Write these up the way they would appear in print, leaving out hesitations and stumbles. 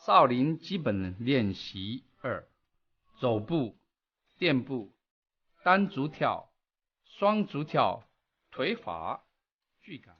少林基本练习2：走步、垫步、单足跳、双足跳、腿法、距感。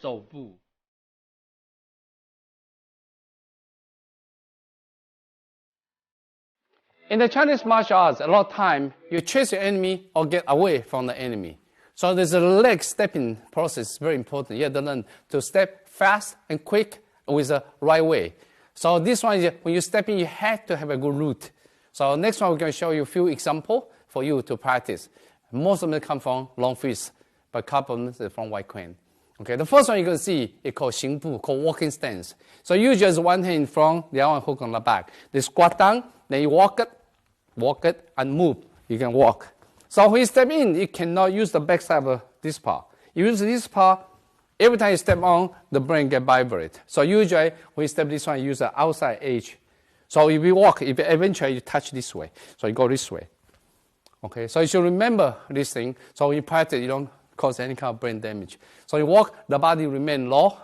走步。In the Chinese martial arts, a lot of time you chase your enemy or get away from the enemy. So there's a leg stepping process, very important. You have to learn to step fast and quick with the right way. So this one, when you step in, you have to have a good route. So next one, we're going to show you a few examples for you to practice. Most of them come from Long Fist, but a couple of them from White Crane. Okay, the first one you're going to see is called 行步, called walking stance. So you just one hand in front, the other one hook on the back. They squat down, then you walk it, and move. You can walk. So when you step in, you cannot use the back side of this part. You use this part, every time you step on, the brain get vibrate. So usually, when you step this one, you use the outside edge. So if you walk, eventually you touch this way. So you go this way. Okay, so you should remember this thing. So when you practice, you don't cause any kind of brain damage. So you walk, the body remain low.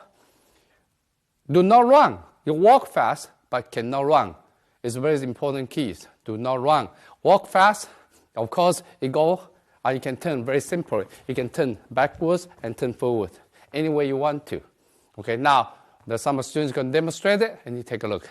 Do not run. You walk fast, but cannot run. It's very important keys. Do not run. Walk fast. Of course, you can turn very simply. You can turn backwards and turn forward, any way you want to. Okay, now, some students going to demonstrate it, and you take a look.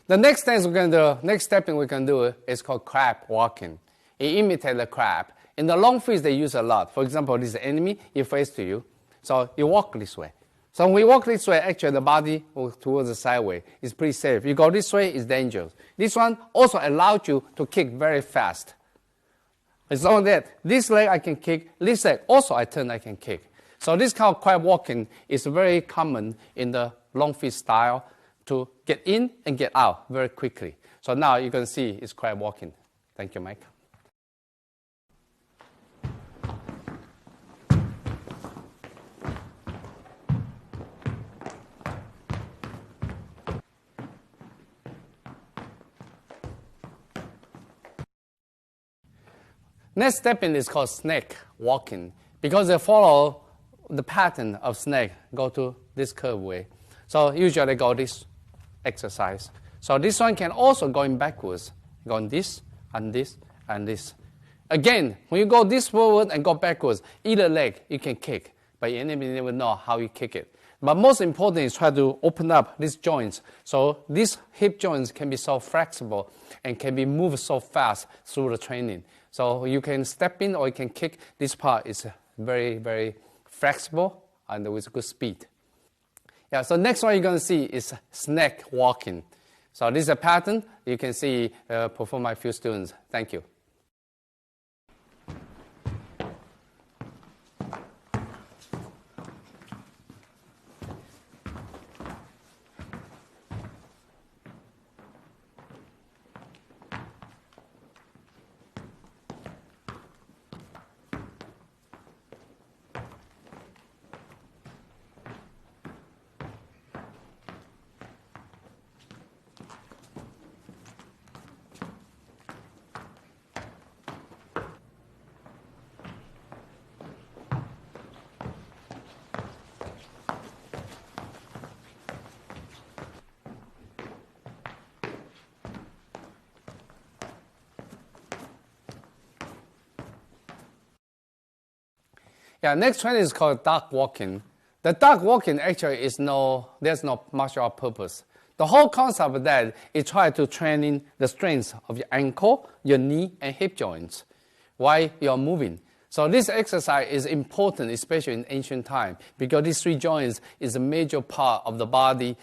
The next thing next stepping we can do is called crab walking. It imitates the crab. In the Long Fist, they use a lot. For example, this enemy, he face to you. So you walk this way. So when you walk this way, actually the body moves towards the sideway. It's pretty safe. You go this way, it's dangerous. This one also allows you to kick very fast. It's only that this leg I can kick, this leg also I turn I can kick. So this kind of crab walking is very common in the Long Fist style, to get in and get out very quickly. So now you can see it's crab walking. Thank you, Mike. Next stepping is called snake walking, because they follow the pattern of snake, go to this curve way. So usually they go this exercise. So this one can also go in backwards, going this and this and this. Again, when you go this forward and go backwards, either leg you can kick, but you never know how you kick it. But most important is try to open up these joints. So these hip joints can be so flexible and can be moved so fast through the training. So you can step in or you can kick. This part is very, very flexible and with good speed. Yeah, so next one you're going to see is snake walking. So this is a pattern you can see performed by a few students. Thank you. Yeah, next training is called dog walking. The duck walking actually there's no martial art purpose. The whole concept of that is try to train in the strength of your ankle, your knee, and hip joints while you're moving. So this exercise is important, especially in ancient time, because these three joints is a major part of the body,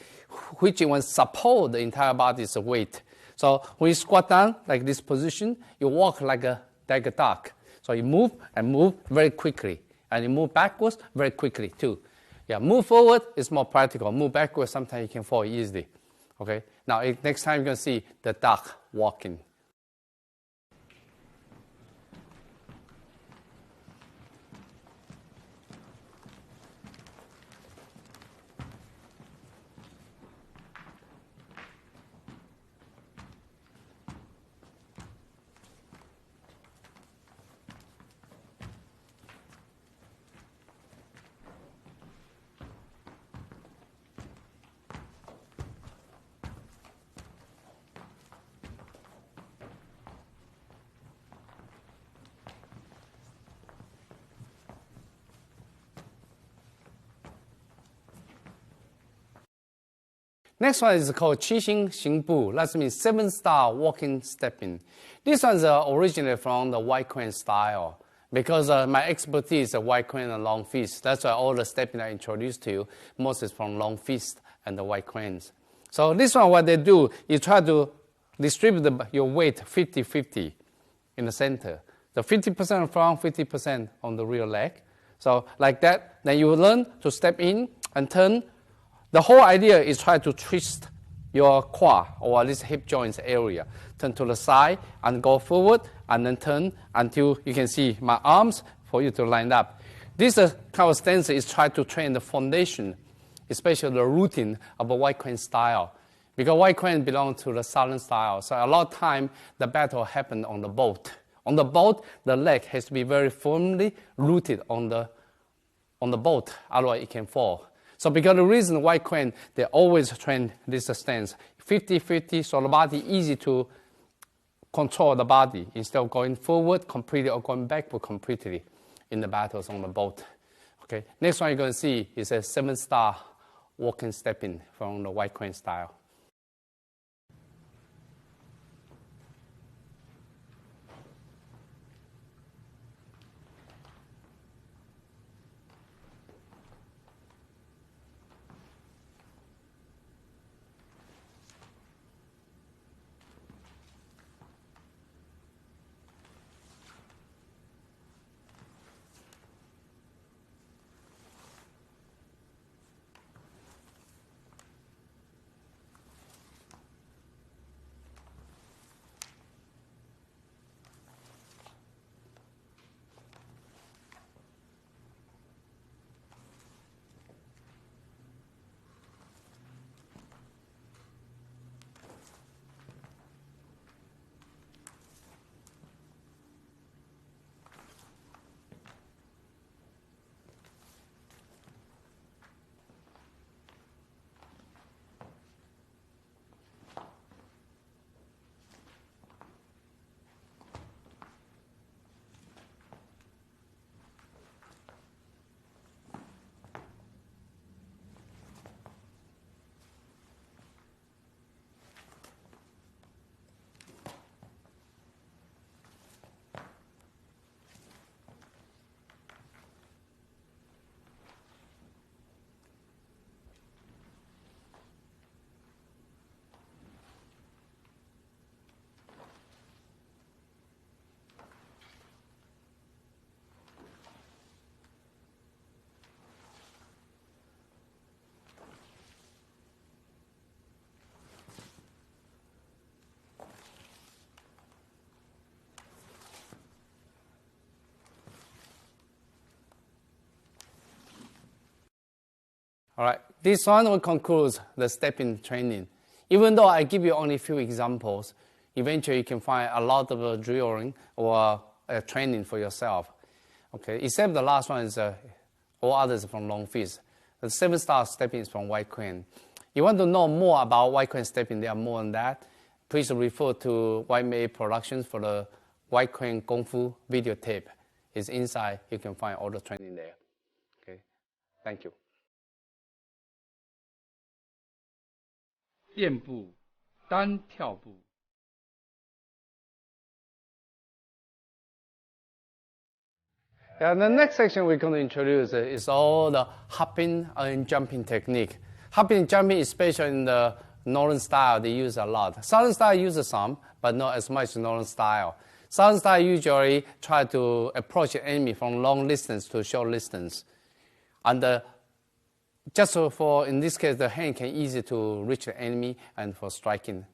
which will support the entire body's weight. So when you squat down like this position, you walk like a duck. So you move and move very quickly, and you move backwards very quickly too. Yeah, move forward is more practical. Move backwards, sometimes you can fall easily. Okay. Now next time you're gonna see the duck walking. Next one is called Qixing Xingbu. That means 7-star walking stepping. This one is originally from the White Crane style. Because my expertise is White Crane and Long Fist. That's why all the stepping I introduced to you, most is from Long Fist and the White Cranes. So this one, what they do, you try to distribute your weight 50-50 in the center. So 50% front, 50% on the rear leg. So like that, then you learn to step in and turn. The whole idea is try to twist your quad or this hip joints area. Turn to the side and go forward and then turn until you can see my arms for you to line up. This kind of stance is try to train the foundation, especially the routine of a White Crane style. Because White Crane belongs to the Southern style. So a lot of time the battle happened on the boat. On the boat, the leg has to be very firmly rooted on the boat, otherwise it can fall. So because the reason White Crane, they always train this stance, 50-50, so the body easy to control the body instead of going forward completely or going backward completely in the battles on the boat. Okay, next one you're going to see is a 7-star walking stepping from the White Crane style. All right, this one will conclude the stepping training. Even though I give you only a few examples, eventually you can find a lot of drilling or training for yourself. Okay, except the last one is all others from Long Fist. The 7-star stepping is from White Crane. You want to know more about White Crane stepping, there are more than that. Please refer to White May Productions for the White Crane Kung Fu video tape. It's inside, you can find all the training there. Okay, thank you. 垫步、单跳步。And the next section we're going to introduce is all the hopping and jumping technique. Hopping and jumping, especially in the Northern style, they use a lot. Southern style uses some, but not as much Northern style. Southern style usually try to approach the enemy from long distance to short distance. And just for, in this case, the hand can easy to reach the enemy and for striking.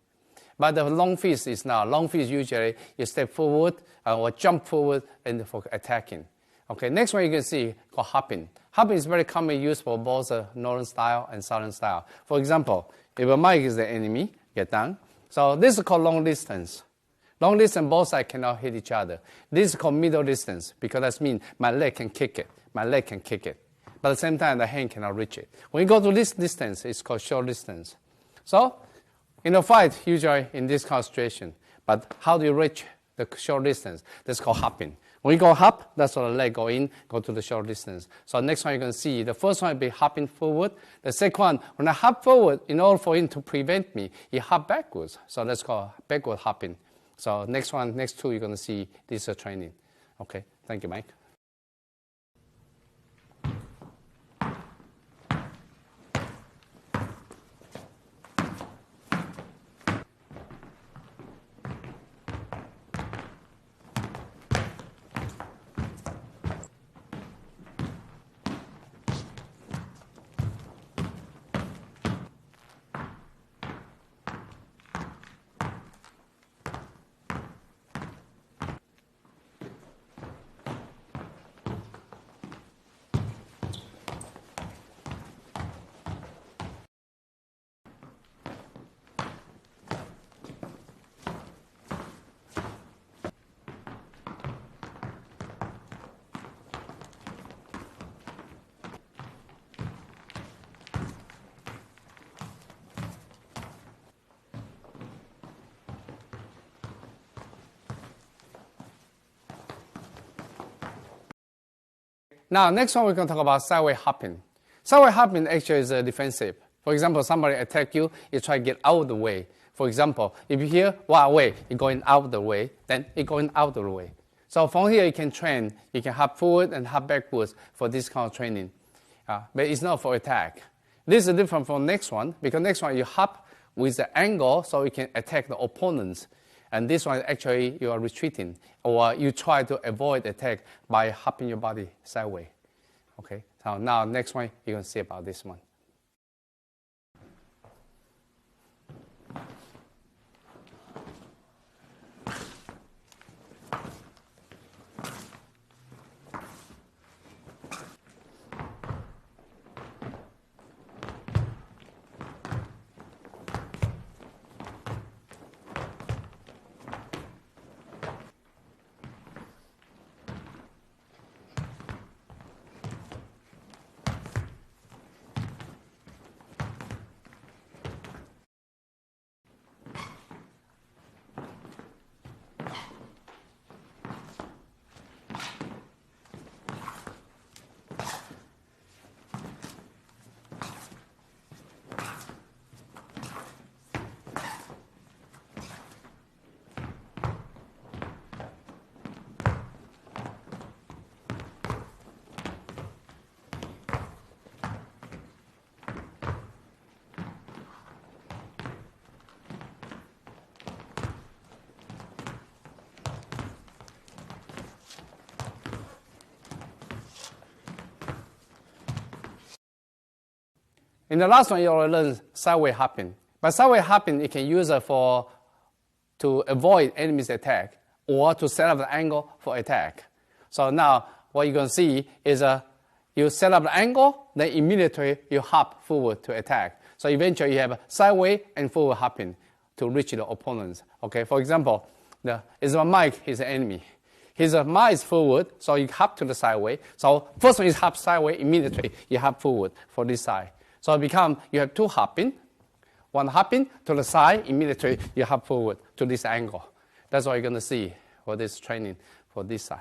But the long fist is not. Long fist usually you step forward or jump forward and for attacking. Okay, next one you can see called hopping. Hopping is very commonly used for both Northern style and Southern style. For example, if a mic is the enemy, get down. So this is called long distance. Long distance, both sides cannot hit each other. This is called middle distance because that means my leg can kick it. My leg can kick it. But at the same time, the hand cannot reach it. When you go to this distance, it's called short distance. So in a fight, usually in this kind of situation, but how do you reach the short distance? That's called hopping. When you go hop, that's where the leg go in, go to the short distance. So next one you can see, the first one will be hopping forward. The second one, when I hop forward, in order for him to prevent me, he hop backwards. So that's called backward hopping. So next one, next two, you're going to see this training. Okay, thank you, Mike. Now, next one we're going to talk about sideway hopping. Sideway hopping actually is defensive. For example, somebody attack you, you try to get out of the way. For example, if you hear, walk away, you're going out of the way, then you're going out of the way. So from here you can train. You can hop forward and hop backwards for this kind of training. But it's not for attack. This is different from next one, because next one you hop with the angle so you can attack the opponents. And this one actually you are retreating, or you try to avoid attack by hopping your body sideways. Okay, so now next one you're going to see about this one. In the last one, you already learned sideway hopping. But sideway hopping, you can use it to avoid enemy's attack or to set up the angle for attack. So now, what you're going to see is you set up the angle, then immediately you hop forward to attack. So eventually you have sideway and forward hopping to reach the opponents. Okay, for example, is a mic, he's an enemy. His mic is forward, so you hop to the sideway. So first one is hop sideway, immediately you hop forward for this side. So you have two hopping. One hopping to the side, immediately you hop forward to this angle. That's what you're going to see for this training for this side.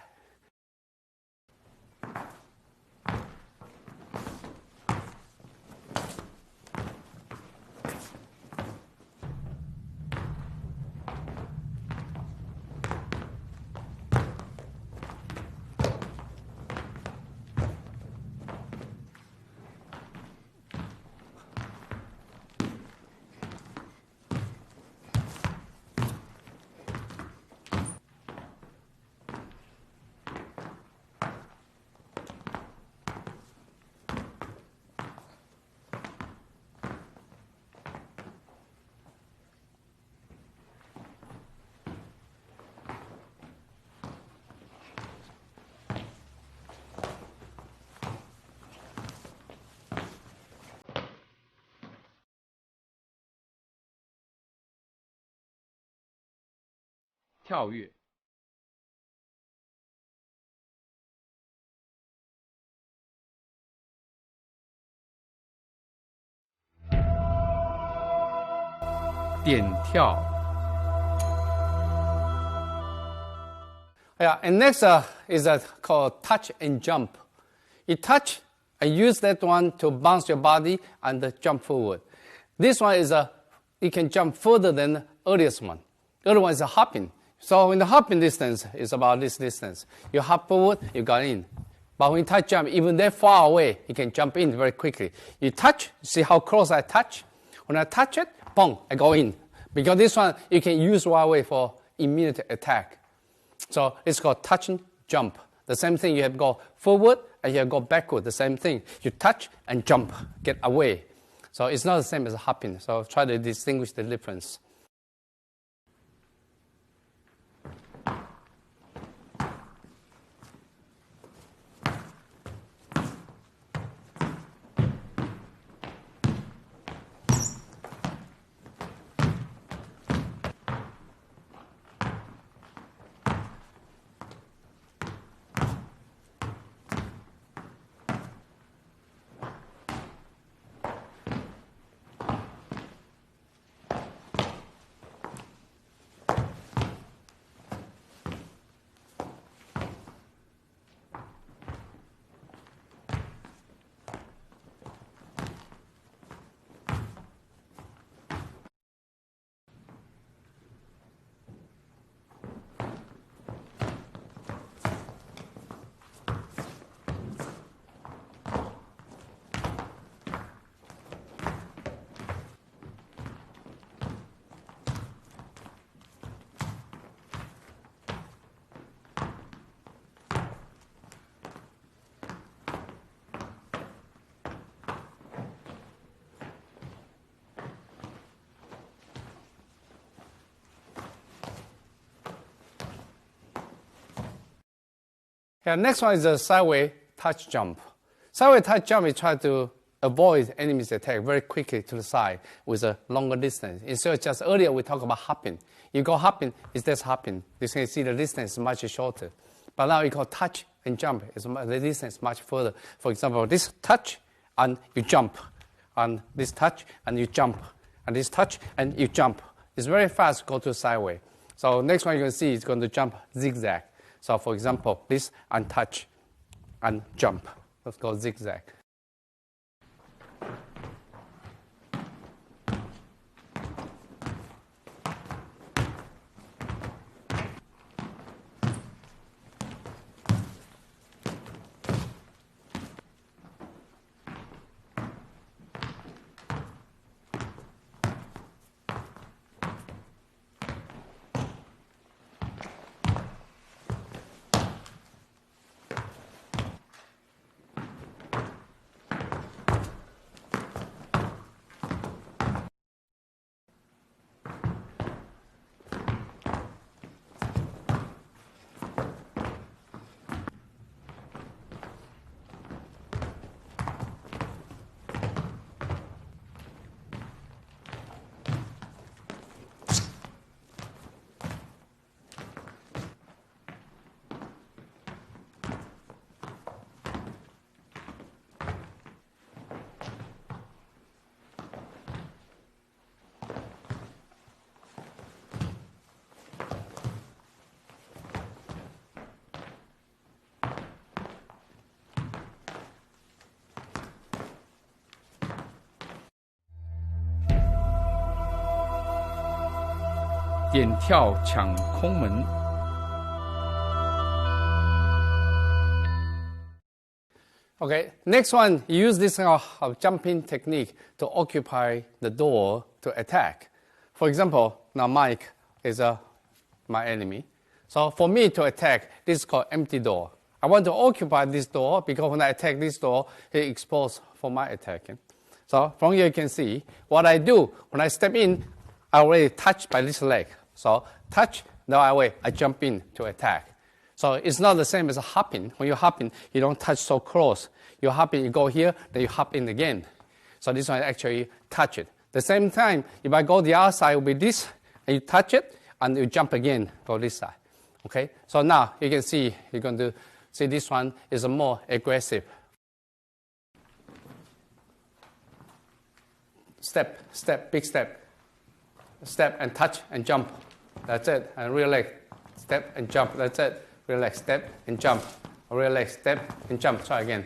跳跃。点跳。 Yeah, and next is called touch and jump. You touch and use that one to bounce your body and jump forward. This one is you can jump further than the earliest one. The other one is hopping. So in the hopping distance, it's about this distance. You hop forward, you go in. But when you touch jump, even that far away, you can jump in very quickly. You touch, see how close I touch? When I touch it, boom, I go in. Because this one, you can use right away for immediate attack. So it's called touch and jump. The same thing, you have to go forward and you have to go backward. The same thing. You touch and jump, get away. So it's not the same as hopping. So try to distinguish the difference. Yeah, next one is a sideway touch jump. Sideway touch jump, you try to avoid enemy's attack very quickly to the side with a longer distance. Instead of just earlier we talked about hopping. You go hopping, it's just hopping. You can see the distance is much shorter. But now you go touch and jump, the distance is much further. For example, this touch and you jump, and this touch and you jump, and this touch and you jump. It's very fast to go to sideway. So next one you can see is going to jump zigzag. So for example, this and touch and jump. Let's go zigzag.点跳抢空门。Okay, next one, use this kind of jumping technique to occupy the door to attack. For example, now Mike is my enemy. So for me to attack, this is called empty door. I want to occupy this door because when I attack this door, it's exposed for my attacking. So from here you can see what I do. When I step in, I already touched by this leg. So touch, now I jump in to attack. So it's not the same as hopping. When you're hopping, you don't touch so close. You're hopping, you go here, then you hop in again. So this one actually touch it. The same time, if I go the other side, it will be this, and you touch it, and you jump again for this side. Okay? So now you can see, you're going to see this one is more aggressive. Step, step, big step. Step and touch and jump. That's it. And relax. Step and jump. That's it. Relax. Step and jump. Relax. Step and jump. Try again.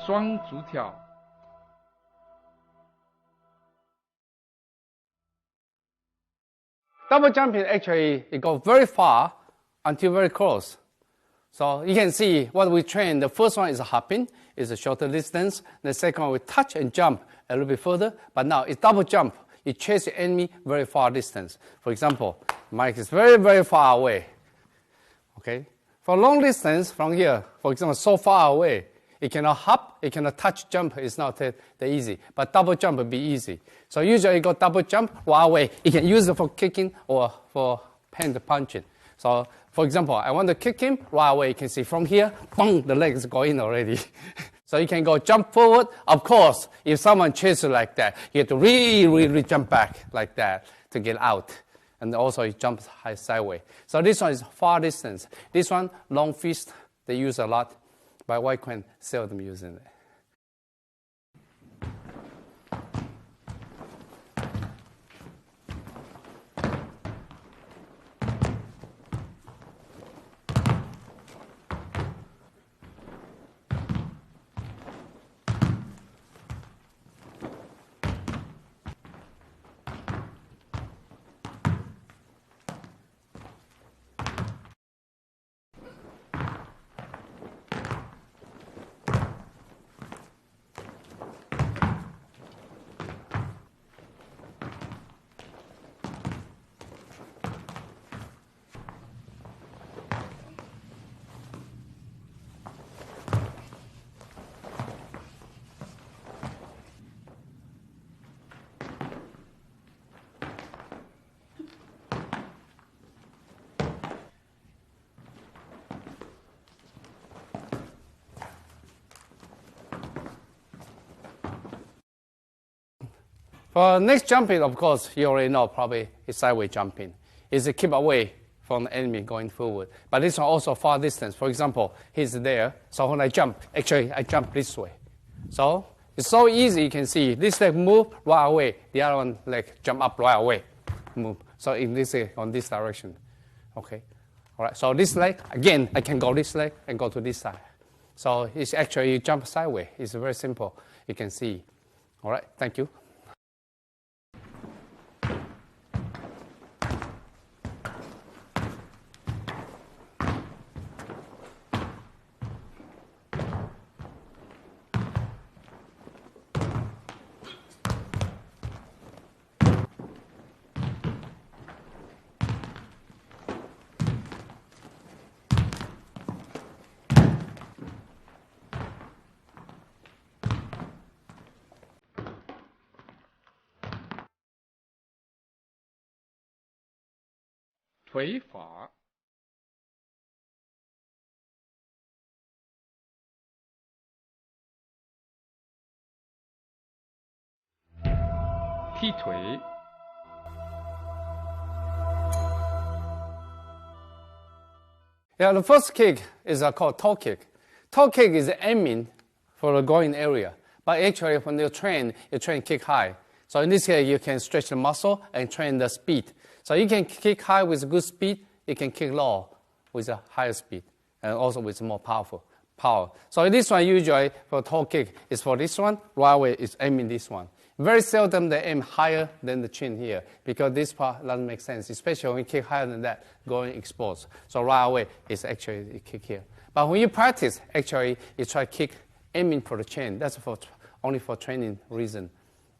双足跳， Double jumping, actually, it goes very far until very close. So you can see what we train. The first one is hopping, is a shorter distance. The second one, we touch and jump a little bit further. But now it's double jump. You chase the enemy very far distance. For example, Mike is very, very far away. Okay? For long distance from here, for example, so far away, it cannot hop, it cannot touch, jump. It's not that easy. But double jump would be easy. So usually you go double jump right away. You can use it for kicking or for hand punching. So for example, I want to kick him right away. You can see from here, boom, the legs go in already. So you can go jump forward. Of course, if someone chases you like that, you have to really jump back like that to get out. And also it jumps high sideways. So this one is far distance. This one, long fist, they use a lot. But white coin seldom using it. For next jumping, of course, you already know probably is sideways jumping. Is to keep away from the enemy going forward. But this one also far distance. For example, he's there. So when I jump, actually I jump this way. So it's so easy. You can see this leg move right away. The other one leg jump up right away, move. So in this on this direction. Okay. All right. So this leg again, I can go this leg and go to this side. So it's actually you jump sideways. It's very simple. You can see. All right. Thank you.腿法， 踢腿， Yeah, the first kick is called toe kick. Toe kick is aiming for the going area. But actually, when you train kick high. So in this case, you can stretch the muscle and train the speed. So you can kick high with good speed. You can kick low with a higher speed and also with more power. So this one usually for toe kick is for this one. Right away is aiming this one. Very seldom they aim higher than the chin here because this part doesn't make sense, especially when you kick higher than that, going exposed. So right away, it's actually a kick here. But when you practice, actually, you try to kick aiming for the chin. That's only for training reason.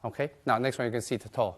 Okay? Now, next one, you can see the toe.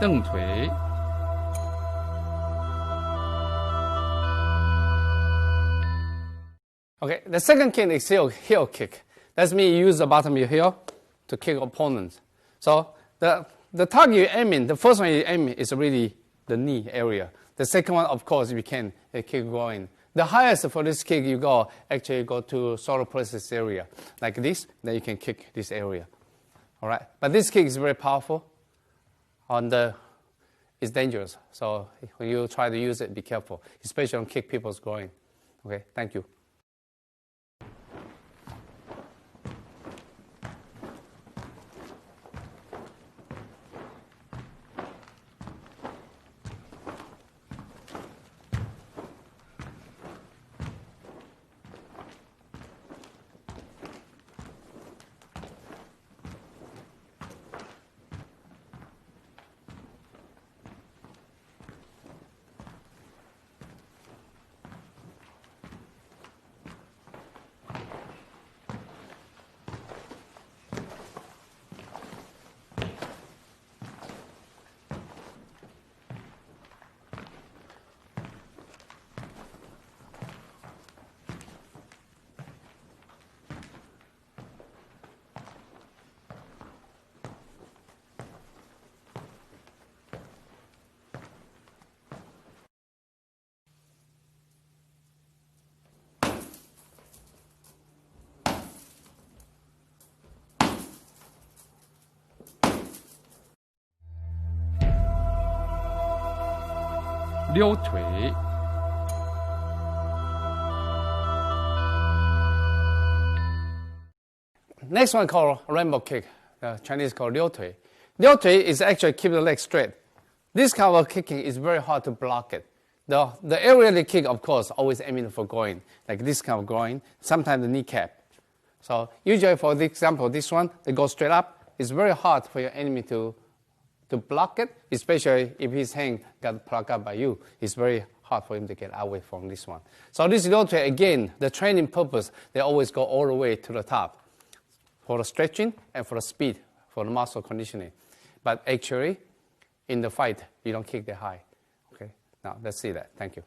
蹬腿 Okay, the second kick is heel kick. That's mean you use the bottom of your heel to kick opponents. So the target you aim in, the first one you aim in is really the knee area. The second one, of course, you can kick going. The highest for this kick you go, actually go to solar plexus area. Like this, then you can kick this area. All right, but this kick is very powerful. It's dangerous. So when you try to use it, be careful, especially on kick people's groin. Okay, thank you.溜腿 Next one called rainbow kick. Chinese called 溜腿. 溜腿 is actually keep the leg straight. This kind of kicking is very hard to block it. The area they kick, of course, always aiming for groin, like this kind of groin, sometimes the kneecap. So usually, for the example, this one, they go straight up. It's very hard for your enemy to block it, especially if his hand got plucked up by you. It's very hard for him to get away from this one. So this 溜腿, again, the training purpose, they always go all the way to the top for the stretching and for the speed, for the muscle conditioning. But actually, in the fight, you don't kick that high. Okay, now let's see that. Thank you.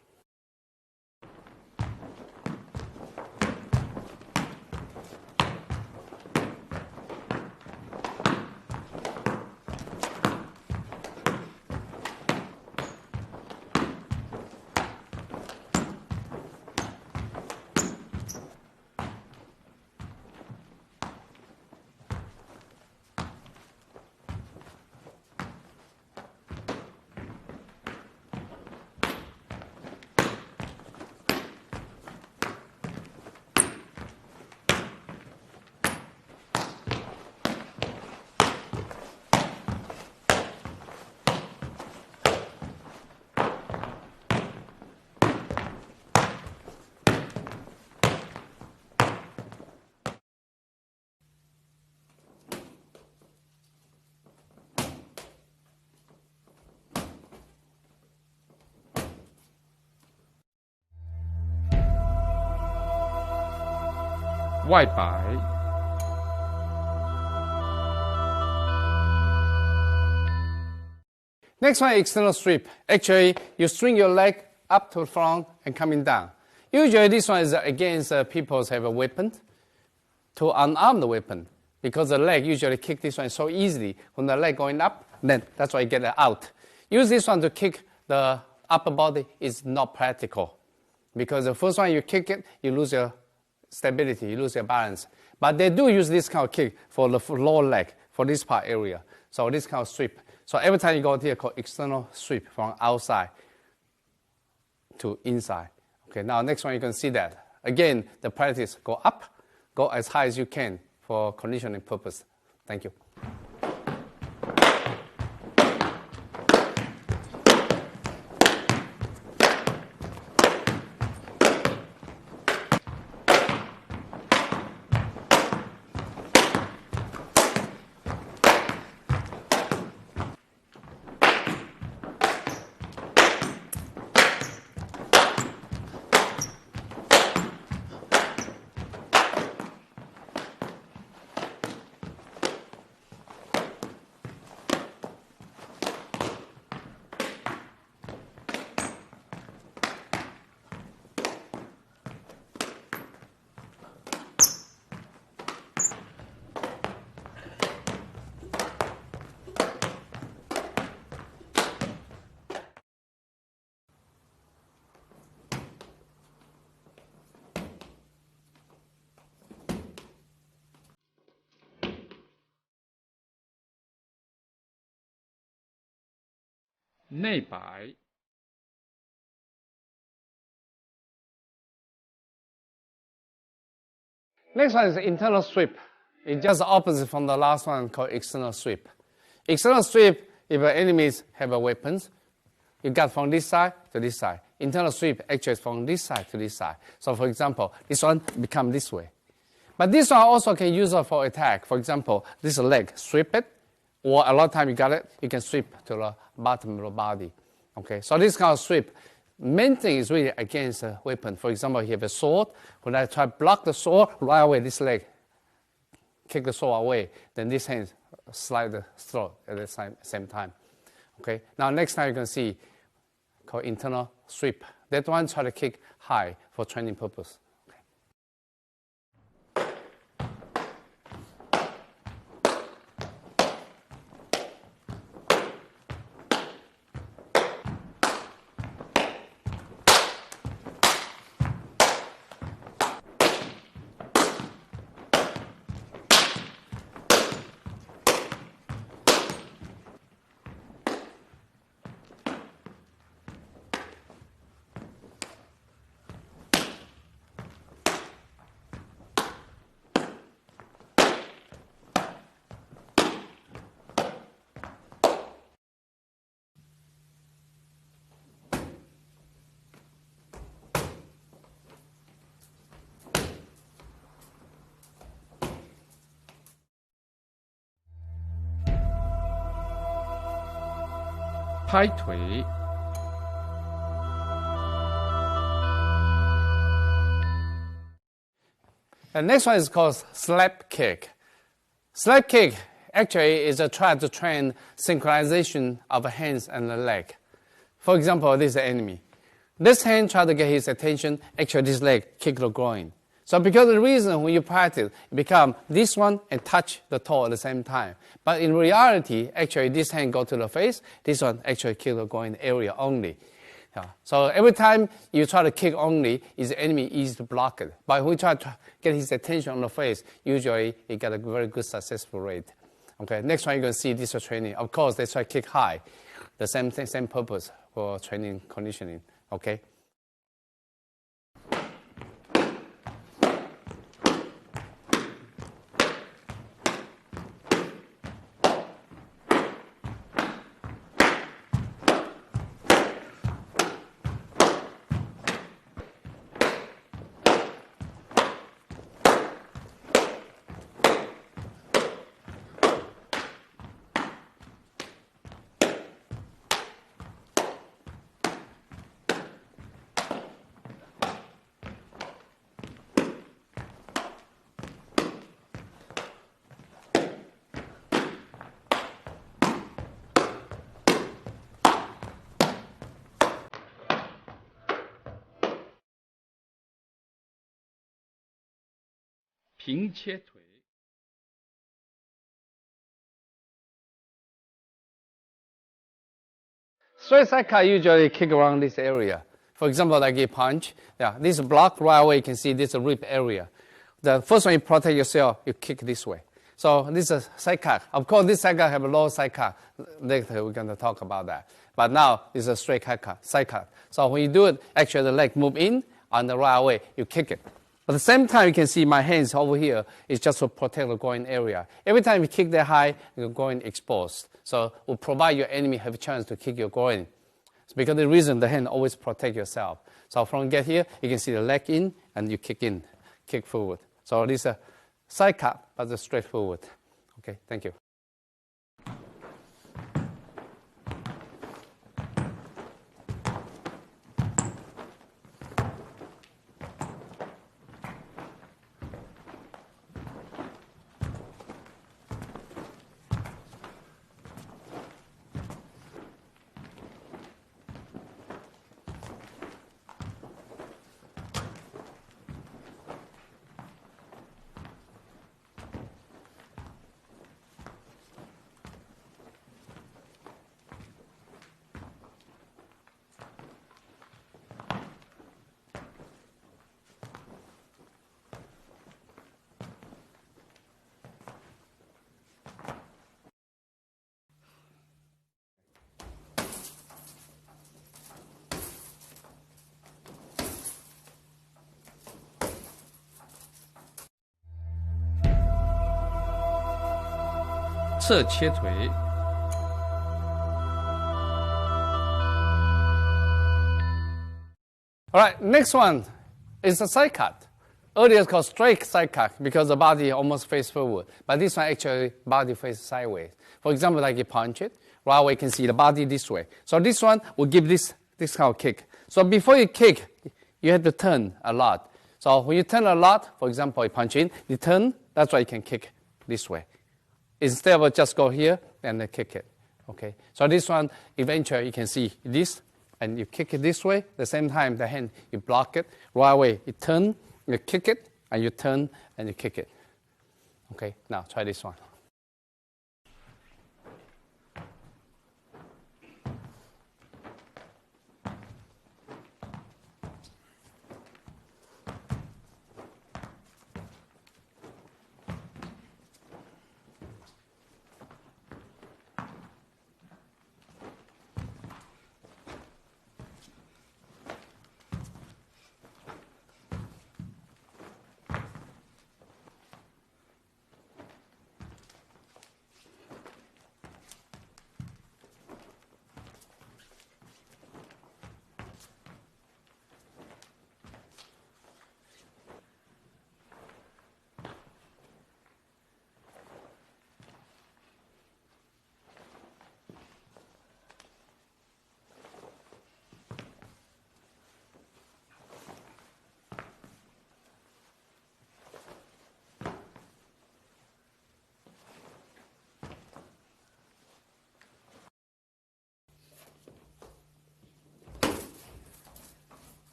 外摆 Next one, external sweep. Actually, you swing your leg up to the front and coming down. Usually this one is against people who have a weapon, to unarm the weapon, because the leg usually kick this one so easily. When the leg going up, then that's why you get it out. Use this one to kick the upper body is not practical, because the first one you kick it, you lose your stability, you lose your balance. But they do use this kind of kick for the lower leg, for this part area. So this kind of sweep. So every time you go here, called external sweep from outside to inside. Okay, now next one you can see that. Again, the practice, go up, go as high as you can for conditioning purpose. Thank you.内摆 Next one is internal sweep. It's just the opposite from the last one called external sweep. External sweep, if your enemies have a weapons, you got from this side to this side. Internal sweep actually is from this side to this side. So for example, this one become this way. But this one also can use it for attack. For example, this leg, sweep it, or a lot of time you got it, you can sweep to the bottom of the body. Okay, so this kind of sweep, main thing is really against a weapon. For example, you have a sword. When I try to block the sword, right away this leg, kick the sword away. Then this hand slide the throat at the same time. Okay, now next time you can see called internal sweep. That one try to kick high for training purpose. "拍腿" The next one is called slap kick. Slap kick actually is a try to train synchronization of the hands and the leg. For example, this is the enemy. This hand try to get his attention, actually this leg kick the groin. So because of the reason when you practice, it become this one and touch the toe at the same time. But in reality, actually this hand go to the face, this one actually kick the groin area only. Yeah. So every time you try to kick only, is the enemy easy to block it. But when you try to get his attention on the face, usually you get a very good successful rate. Okay, next one you're going to see this training. Of course, they try to kick high. The same thing, same purpose for training conditioning. Okay. 平切腿。Straight side cut usually kick around this area. For example, like a punch. Yeah, this block right away, you can see this rib area. The first one you protect yourself, you kick this way. So this is a side cut. Of course, this side cut have a low side cut. Later we're going to talk about that. But now it's a straight side cut. So when you do it, actually the leg move in, and the right away, you kick it. At the same time, you can see my hands over here is just to protect the groin area. Every time you kick that high, your groin exposed. So will provide your enemy have a chance to kick your groin. It's because the reason the hand always protect yourself. So from get here, you can see the leg in, and you kick forward. So this is a side cut, but it's straightforward. Okay, thank you.侧切腿。All right, next one is a side cut. Earlier it's called straight side cut because the body almost face forward. But this one actually body face sideways. For example, like you punch it, right away you can see the body this way. So this one will give this kind of kick. So before you kick, you have to turn a lot. So when you turn a lot, for example, you punch in, you turn, that's why you can kick this way. Instead of just go here and then kick it. Okay. So this one, eventually you can see this, and you kick it this way. At the same time, the hand, you block it. Right away, you turn, you kick it, and you turn, and you kick it. Okay, now try this one.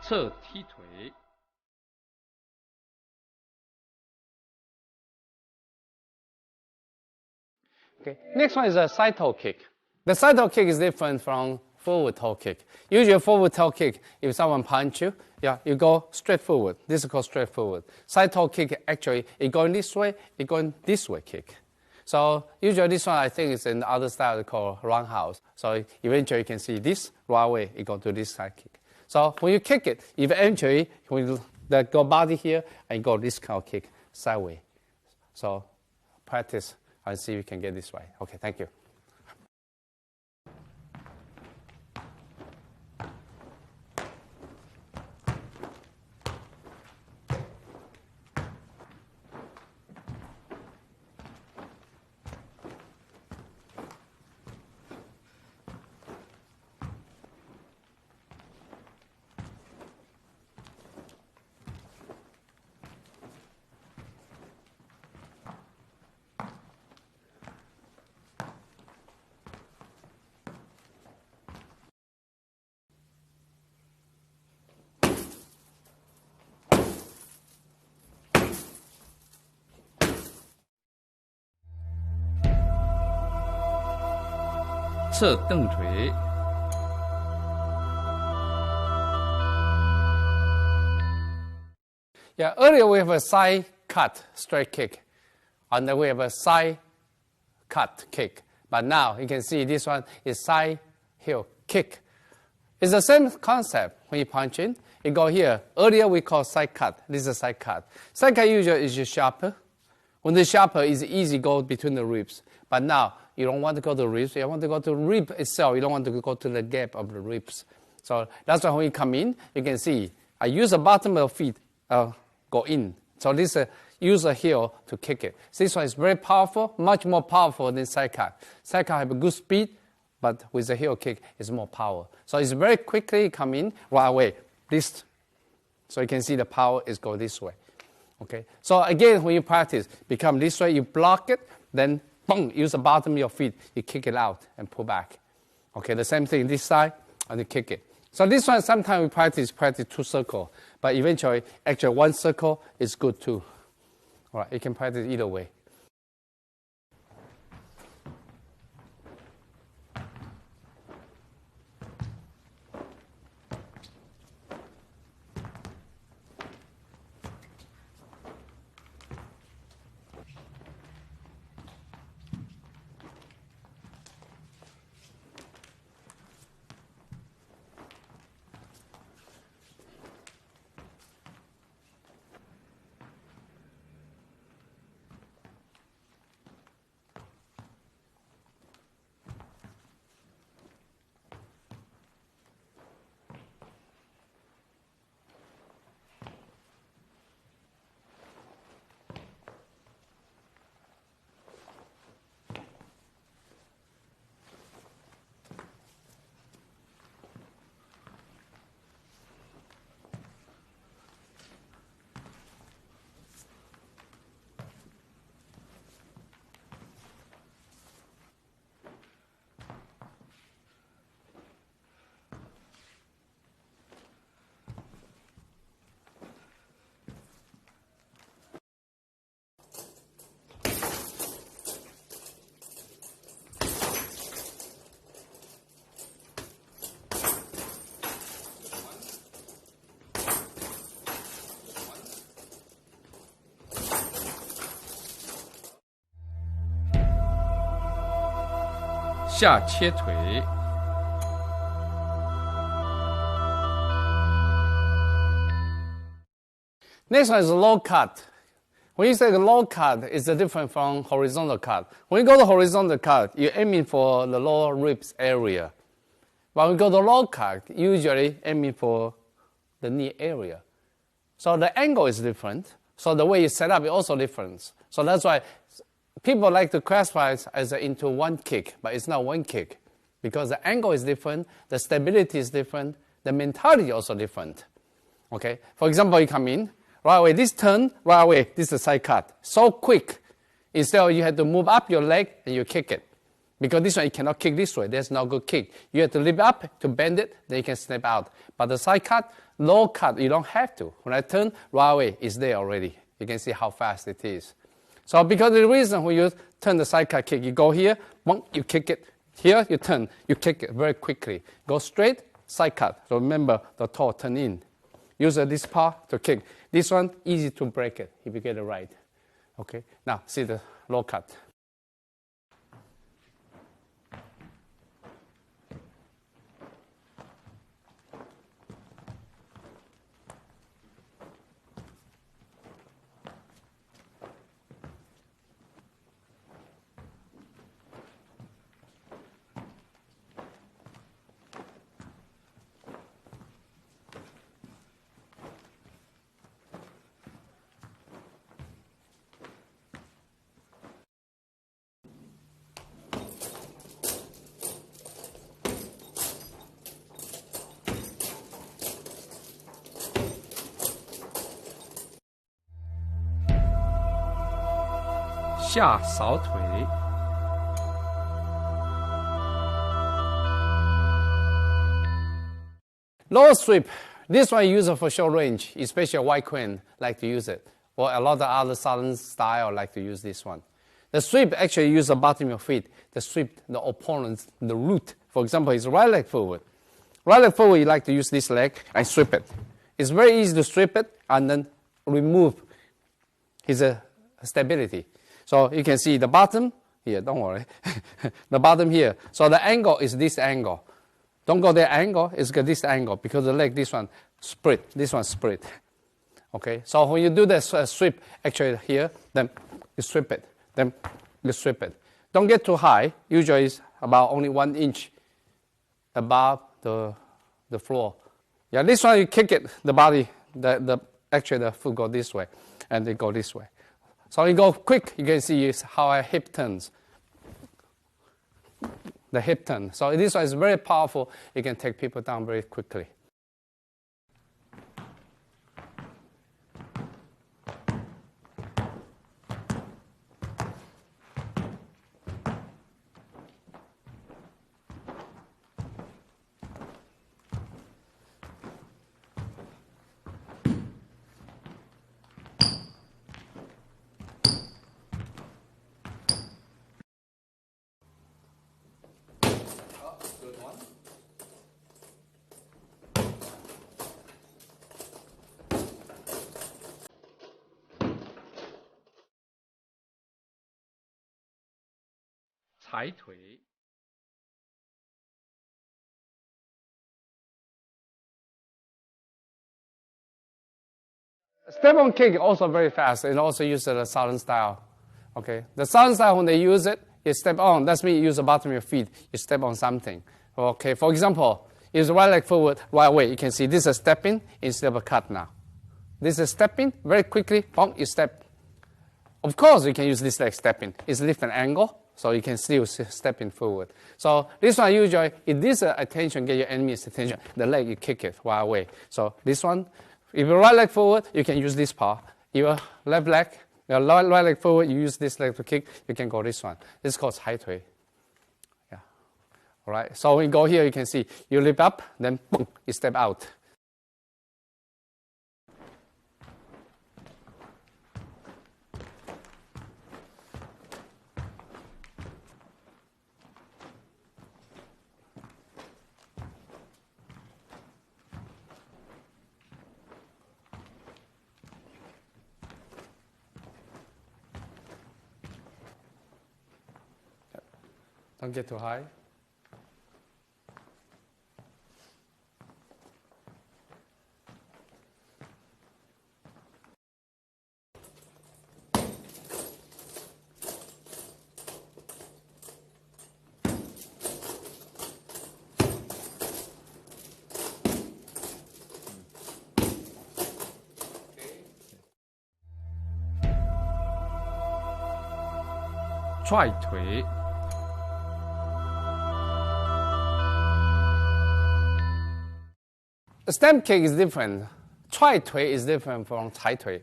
侧踢腿。Okay. Next one is a side toe kick. The side toe kick is different from forward toe kick. Usually forward toe kick, if someone punch you, you go straight forward. This is called straight forward. Side toe kick, actually, it going this way, it going this way kick. So usually this one, I think, is in the other style called roundhouse. So eventually you can see this right away, it go to this side kick. So when you kick it, eventually, when you go body here, and go this kind of kick sideways. So practice and see if you can get this right. Okay, thank you. 侧蹬腿。Yeah, earlier we have a side cut straight kick, and then we have a side cut kick. But now you can see this one is side heel kick. It's the same concept. When you punch in, you go here. Earlier we call side cut. This is a side cut. Side cut usually is just sharper. When the sharper is easy go between the ribs. But now you don't want to go to the ribs. You want to go to the rib itself. You don't want to go to the gap of the ribs. So that's why when you come in, you can see I use the bottom of the feet go in. So this use a heel to kick it. This one is very powerful, much more powerful than side cut. Side cut have a good speed, but with the heel kick, it's more power. So it's very quickly come in right away. This, so you can see the power is go this way. Okay. So again, when you practice, become this way, you block it, then boom, use the bottom of your feet, you kick it out and pull back. Okay. The same thing this side, and you kick it. So this one, sometimes we practice 2 circles, but eventually, actually 1 circle is good too. All right. You can practice either way.下切腿。Next one is low cut. When you say low cut, it's different from horizontal cut. When you go to horizontal cut, you're aiming for the lower ribs area. But when you go to low cut, usually aiming for the knee area. So the angle is different. So the way you set up is also different. So that's why people like to classify it as into one kick, but it's not one kick. Because the angle is different, the stability is different, the mentality is also different. Okay? For example, you come in, right away, this turn, right away, this is a side cut. So quick. Instead of you have to move up your leg and you kick it. Because this one, you cannot kick this way. There's no good kick. You have to lift up to bend it, then you can snap out. But the side cut, low cut, you don't have to. When I turn, right away, it's there already. You can see how fast it is. So because of the reason when you turn the side cut kick, you go here, boom, you kick it. Here, you turn, you kick it very quickly. Go straight, side cut. So remember, the toe turn in. Use this part to kick. This one, easy to break it if you get it right. Okay, now see the low cut.下扫腿。Lower sweep. This one you use it for short range, especially white crane like to use it. Or a lot of other southern style like to use this one. The sweep actually use the bottom of your feet to sweep the opponent's the root. For example, his right leg forward. Right leg forward, you like to use this leg and sweep it. It's very easy to sweep it and then remove his stability. So you can see the bottom here, don't worry. The bottom here. So the angle is this angle. Don't go that angle, it's got this angle because the leg, this one split, this one split. Okay, so when you do the sweep, actually here, then you sweep it, then you sweep it. Don't get too high, usually it's about only 1 inch above the floor. Yeah, this one you kick it, the body, actually the foot go this way, and they go this way. So you go quick, you can see how our hip turns. The hip turn. So this one is very powerful. You can take people down very quickly. Good one.踩腿 Step on kick also very fast and also use the Southern style. Okay, the Southern style when they use it, you step on. That's mean you use the bottom of your feet. You step on something. Okay, for example, use the right leg forward, right way. You can see this is a stepping instead of a cut now. This is stepping very quickly. Boom, you step. Of course, you can use this leg stepping. It's different angle, so you can still stepping forward. So this one usually, if this attention get your enemy's attention, the leg you kick it right away. So this one. If your right leg forward, you can use this part. Your left leg, your right leg forward, you use this leg to kick, you can go this one. This is called 踩腿. Yeah. All right. So when you go here, you can see you lift up, then boom, you step out. Don't get too high. Okay. 踹腿 The stamp kick is different. 踹腿 is different from 踩腿.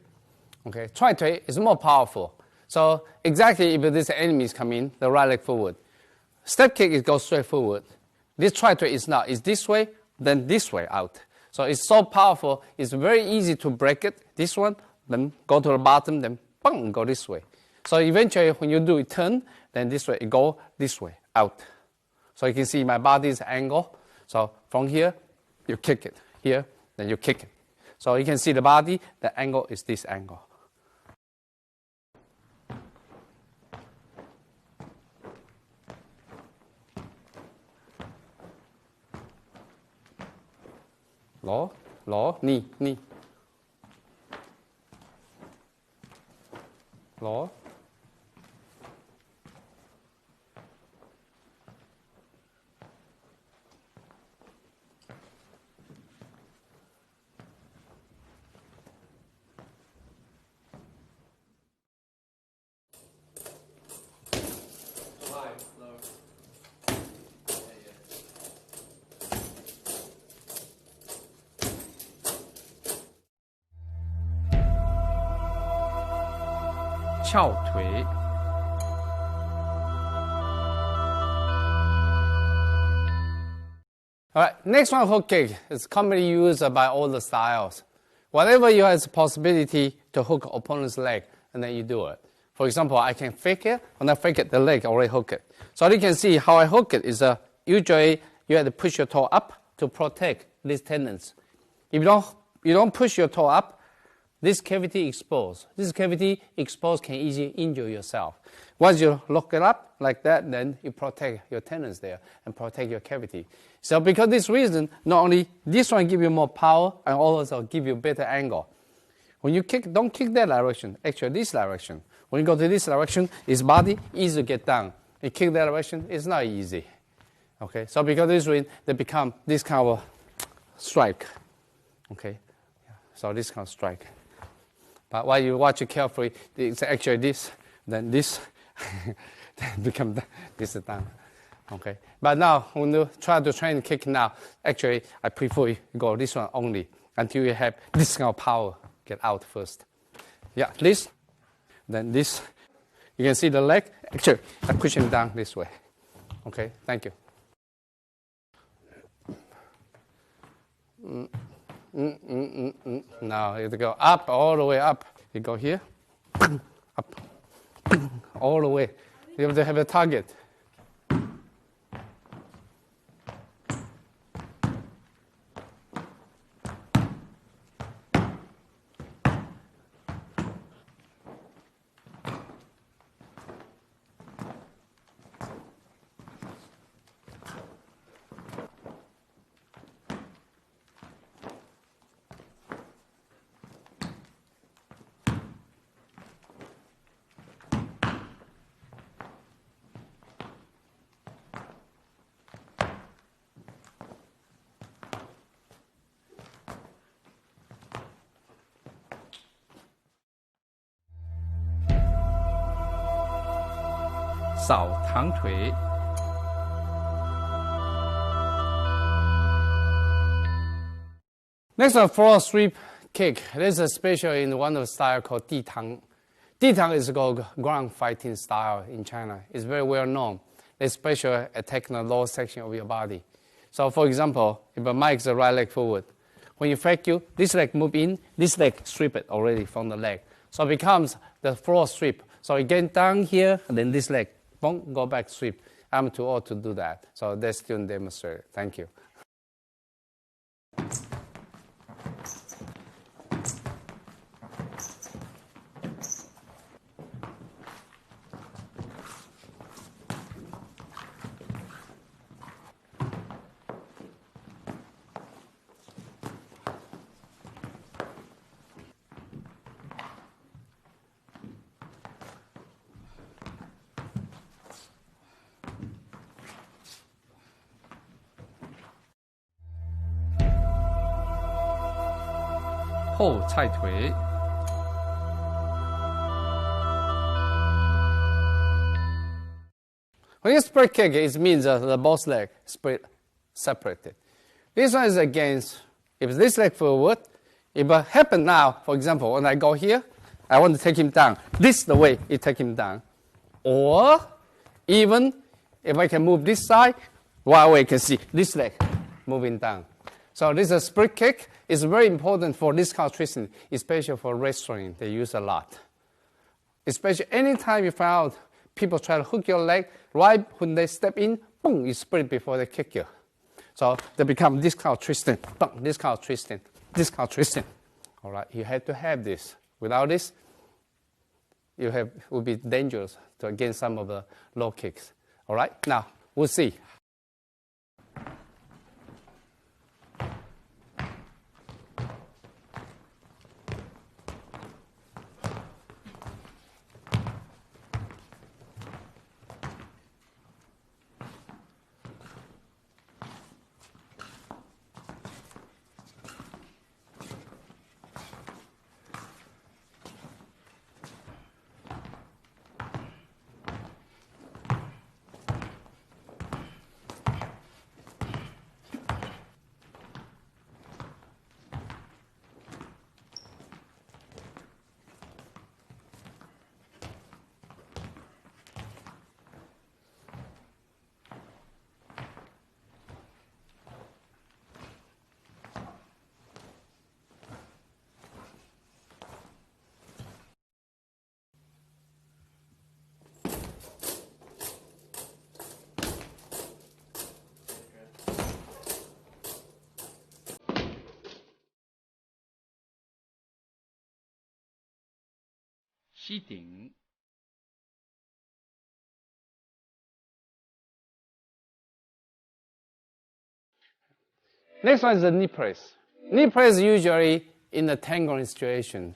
Okay, 踹腿 is more powerful. So exactly if this enemy is coming, the right leg forward. Step kick is go straight forward. This 踹腿 is not. It's this way, then this way out. So it's so powerful. It's very easy to break it. This one, then go to the bottom, then boom, go this way. So eventually when you do it turn, then this way, it go this way, out. So you can see my body's angle. So from here, you kick it. Here, then you kick it. So you can see the body, the angle is this angle. Lỗ, knee. Lỗ.翘腿 All right, next one, hook kick. It's commonly used by all the styles. Whatever you have the possibility to hook opponent's leg, and then you do it. For example, I can fake it. When I fake it, the leg already hook it. So you can see how I hook it is usually you have to push your toe up to protect these tendons. If you don't push your toe up, this cavity exposed. This cavity exposed can easily injure yourself. Once you lock it up like that, then you protect your tendons there and protect your cavity. So because this reason, not only this one give you more power and also give you better angle. When you kick, don't kick that direction, actually this direction. When you go to this direction, his body easy to get down. You kick that direction, it's not easy. Okay, so because of this reason, they become this kind of strike. Okay, so this kind of strike. But while you watch it carefully, it's actually this, then this, then become this down. Okay, but now when you try to train kick now, actually I prefer you go this one only until you have this kind of power get out first. Yeah, this, then this. You can see the leg. Actually, I push him down this way. Okay, thank you. Now you have to go up, all the way up. You go here, up, all the way. You have to have a target.扫堂腿。Next one, floor sweep kick. This is special in one of the style called Di Tang. Di Tang is called ground fighting style in China. It's very well known. It's special attacking the lower section of your body. So for example, if a mic is the right leg forward, when you fake you, this leg move in, this leg sweep it already from the leg. So it becomes the floor sweep. So you get down here, and then this leg, boom, go back sweep. I'm too old to do that. So that's student demonstrated. Thank you.后菜腿。When you spread kick, it means the both leg spread separated. This one is against, if this leg forward, if it happen now, for example, when I go here, I want to take him down. This is the way you take him down. Or even if I can move this side, right away you can see this leg moving down. So this is a split kick. It's very important for this kind of twisting, especially for wrestling. They use a lot. Especially anytime you find out people try to hook your leg, right when they step in, boom, you split before they kick you. So they become this kind of twisting, boom, this kind of twisting, this kind of twisting. All right, you have to have this. Without this, it would be dangerous to against some of the low kicks. All right, now we'll see. 膝顶。Next one is the knee press. Knee press usually in a tangling situation.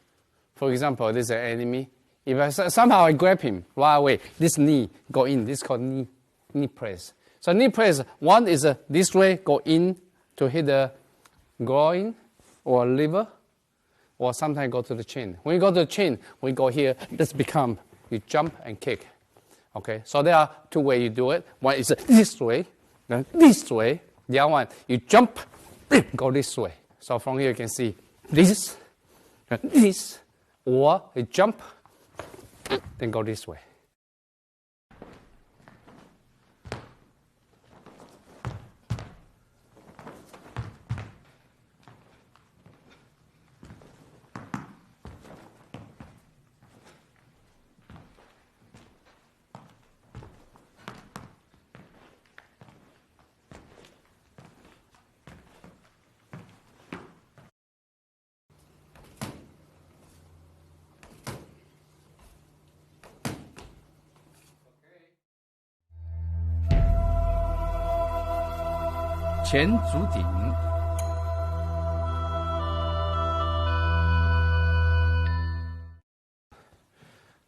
For example, this is an enemy. If somehow I grab him right away, this knee go in. This is called knee press. So knee press, one is this way, go in to hit the groin or liver, or sometimes go to the chin. When you go to the chin, we go here, this become, you jump and kick. Okay, so there are two ways you do it. One is this way, then this way. The other one, you jump, go this way. So from here you can see this, or you jump, then go this way.前足顶。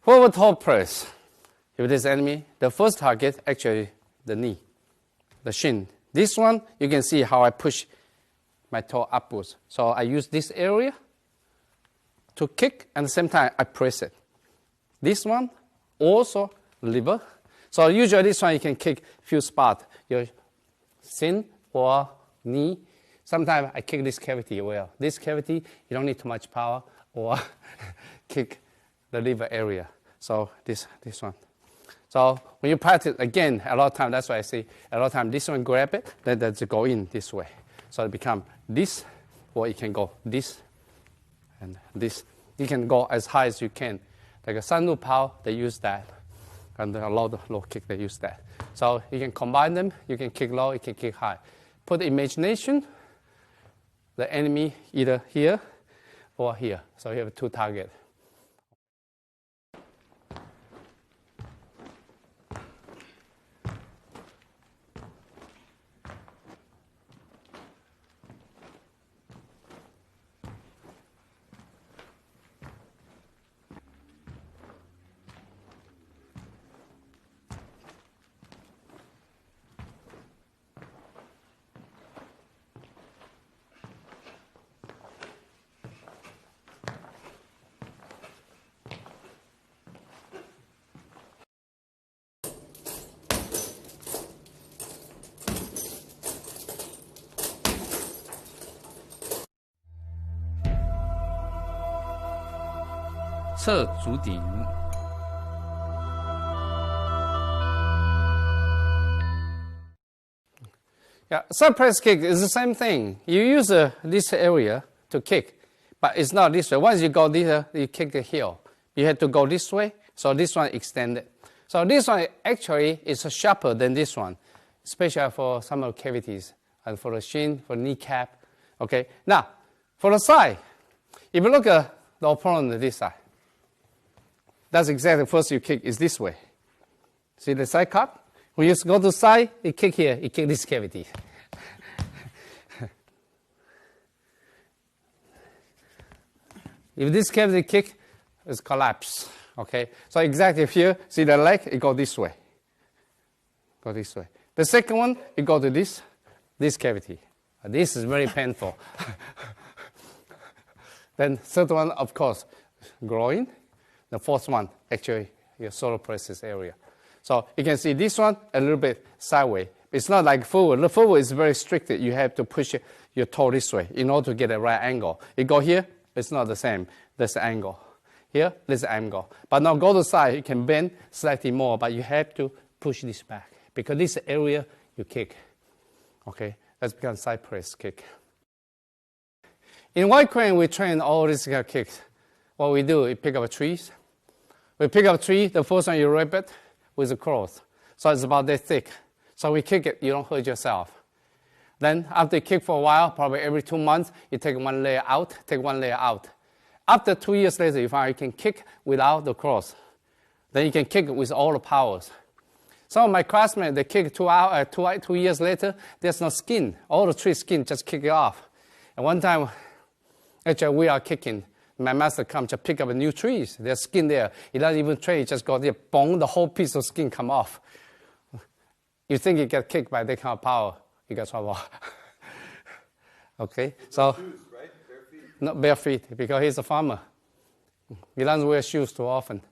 Forward toe press. If this enemy, the first target actually the knee, the shin. This one, you can see how I push my toe upwards. So I use this area to kick, and at the same time I press it. This one, also liver. So usually this one you can kick few spots, your shin or knee. Sometimes I kick this cavity well. This cavity, you don't need too much power, or kick the liver area. So this one. So when you practice, again, a lot of time, that's why I say, a lot of time this one grab it, then that's go in this way. So it become this, or it can go this, and this. You can go as high as you can. Like a Sandu Pao, they use that. And a lot of low kick, they use that. So you can combine them, you can kick low, you can kick high. Put the imagination, the enemy either here or here. So you have two targets.侧足顶。Yeah, side press kick is the same thing. You use this area to kick, but it's not this way. Once you go this, you kick the heel. You have to go this way, so this one extended. So this one actually is sharper than this one, especially for some of the cavities, and for the shin, for kneecap. Okay, now, for the side, if you look at the opponent on this side, that's exactly the first you kick is this way. See the side cut? When you go to the side, you kick here, you kick this cavity. If this cavity kick is collapse, okay? So exactly here, see the leg, it go this way. Go this way. The second one, you go to this cavity. This is very painful. Then third one, of course, groin. The fourth one, actually, your solar plexus area. So you can see this one a little bit sideways. It's not like forward. The forward is very restricted. You have to push your toe this way in order to get a right angle. You go here, it's not the same. That's the angle. Here, there's the angle. But now go to the side, you can bend slightly more, but you have to push this back because this area you kick. Okay, that's become side press kick. In white crane, we train all these kind of kicks. What we do, we pick up trees. We pick up a tree, the first one you wrap it with a cloth. So it's about that thick. So we kick it, you don't hurt yourself. Then after you kick for a while, probably every 2 months, you take one layer out, take one layer out. After 2 years later, you find you can kick without the cross. Then you can kick with all the powers. Some of my classmates, they kick 2 years later, there's no skin. All the tree skin just kick it off. And one time, actually, we are kicking. My master comes to pick up a new trees. There's skin there. He doesn't even try. He just go there, boom, the whole piece of skin come off. You think you get kicked by that kind of power, you get trouble. Okay, so Shoes, right? Bare feet? not bare feet, because he's a farmer. He doesn't wear shoes too often.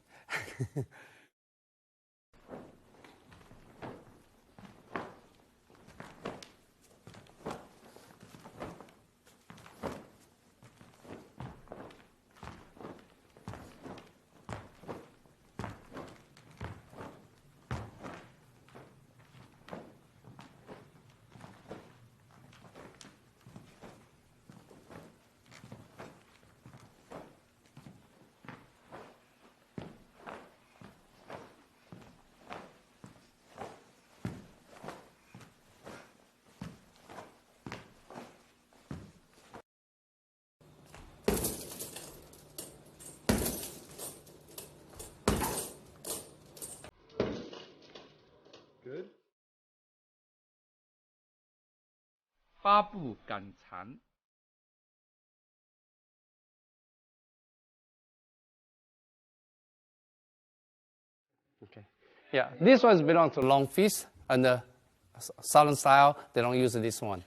Good. 八步赶蝉。 Okay. Yeah, this one belongs to long fist, and the southern style, they don't use this one.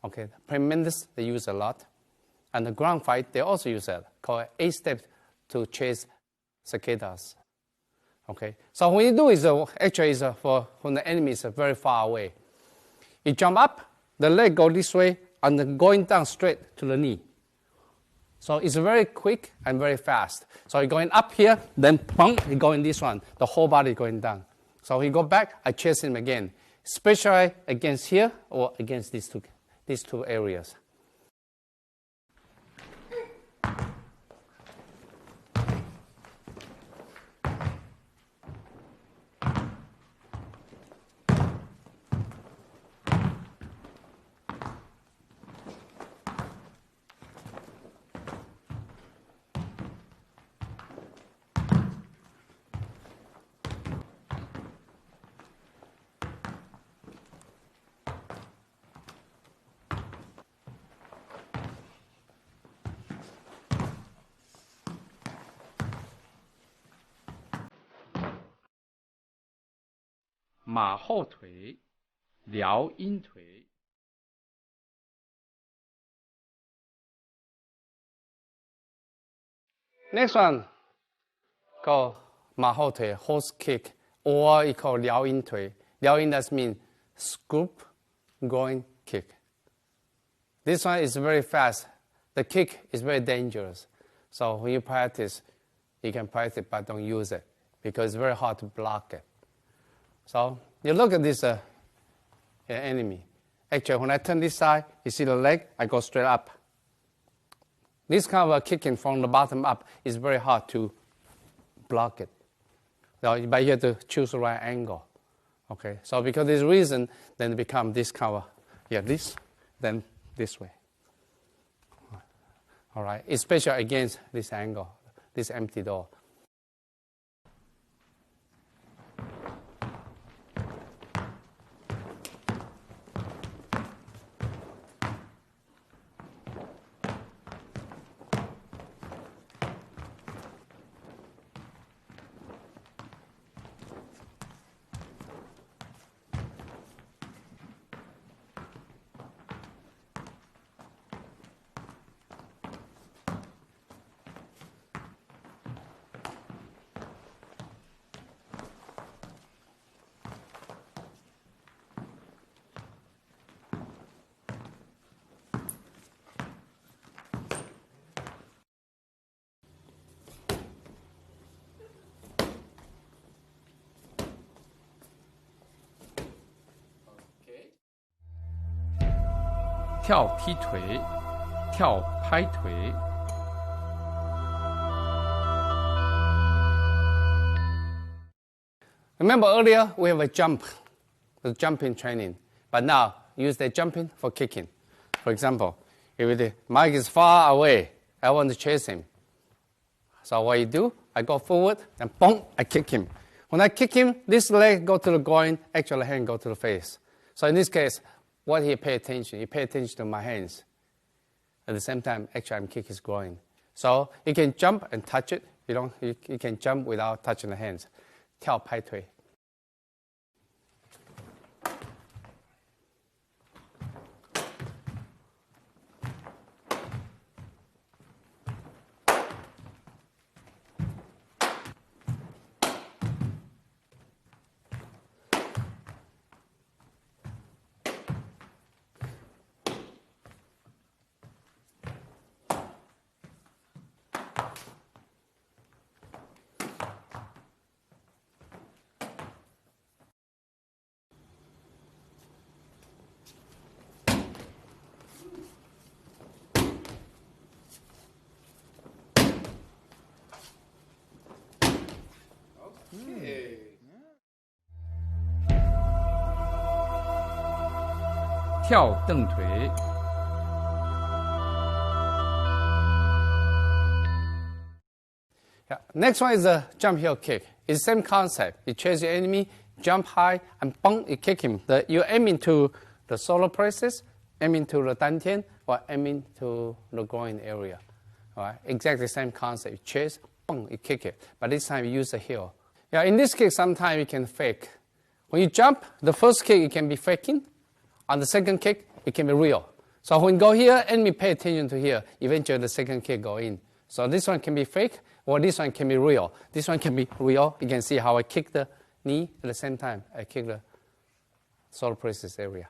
Okay, tremendous, they use a lot. And the ground fight, they also use that, called 8 step to chase cicadas. Okay, so when you do is actually is for when the enemy is very far away. You jump up, the leg go this way, and then going down straight to the knee. So it's very quick and very fast. So you're going up here, then pump, you're going this one. The whole body going down. So he go back, I chase him again. Especially against here or against these two areas.马后腿，撩阴腿。 Next one, called 马后腿 horse kick, or you call 撩阴腿. 撩阴 does mean scoop, going kick. This one is very fast. The kick is very dangerous. So when you practice, you can practice but don't use it because it's very hard to block it. So you look at this enemy. Actually, when I turn this side, you see the leg, I go straight up. This kind of kicking from the bottom up is very hard to block it. So, but you have to choose the right angle. Okay, so because of this reason, then it becomes this kind of, this, then this way. All right, especially against this angle, this empty door. Okay. 跳踢腿，跳拍腿。 Remember earlier, we have a jump, the jumping training. But now, use the jumping for kicking. For example, if Mike is far away, I want to chase him. So what you do, I go forward, and boom, I kick him. When I kick him, this leg go to the groin, actual hand go to the face. So in this case, what he pay attention? He pay attention to my hands. At the same time, actually I'm kicking his groin. So you can jump and touch it. You can jump without touching the hands. 跳拍腿。跳蹬腿。Yeah. Next one is a jump heel kick. It's the same concept. You chase your enemy, jump high, and boom, you kick him. You aim into the solar plexus, aim into the dantian, or aim into the groin area. All right? Exactly the same concept. You chase, boom, you kick it. But this time you use the heel. Yeah, in this kick, sometimes you can fake. When you jump, the first kick, it can be faking. On the second kick, it can be real. So when you go here, enemy pay attention to here. Eventually, the second kick go in. So this one can be fake, or this one can be real. This one can be real. You can see how I kick the knee at the same time. I kick the solar plexus area.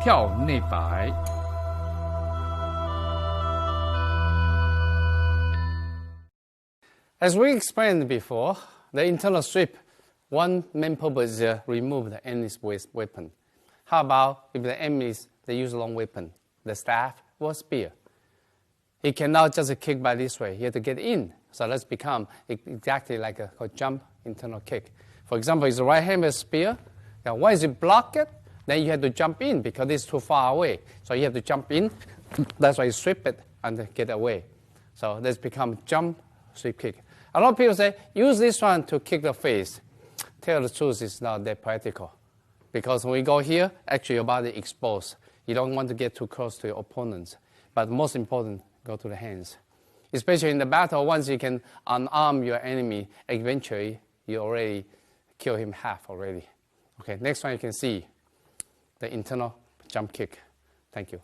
跳内摆。As we explained before, the internal sweep, one main purpose is to remove the enemy's weapon. How about if the enemies, they use long weapon, the staff or spear? He cannot just kick by this way. He has to get in. So let's become exactly like a jump internal kick. For example, his right hand with spear. Now, once you block it, then you have to jump in because it's too far away. So you have to jump in. That's why you sweep it and get away. So let's become jump, sweep, kick. A lot of people say, use this one to kick the face. Tell the truth, it's not that practical. Because when we go here, actually your body exposed. You don't want to get too close to your opponents. But most important, go to the hands. Especially in the battle, once you can unarm your enemy, eventually you already kill him half already. Okay, next one you can see the internal jump kick. Thank you.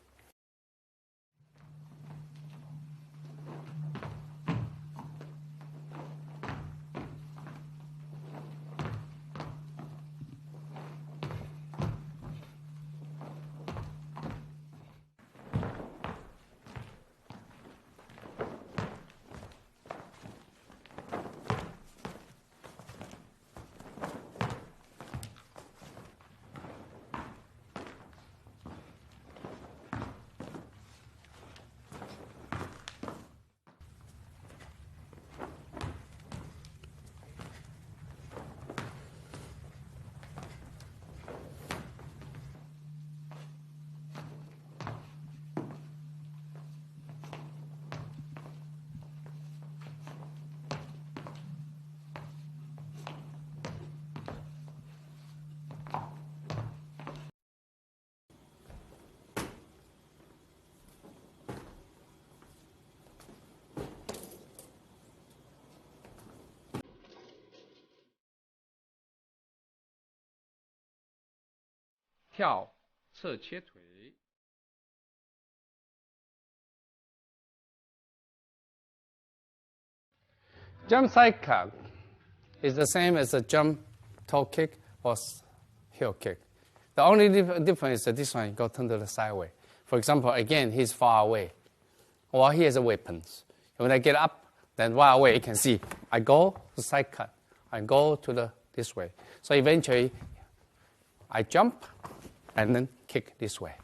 跳侧切腿。Jump side kick is the same as a jump toe kick or heel kick. The only difference is that this one go turn to the sideway. For example, again, he's far away, or he has a weapons. When I get up, then while away, you can see I go to side cut, I go to this way. So eventually, I jump and then kick this way.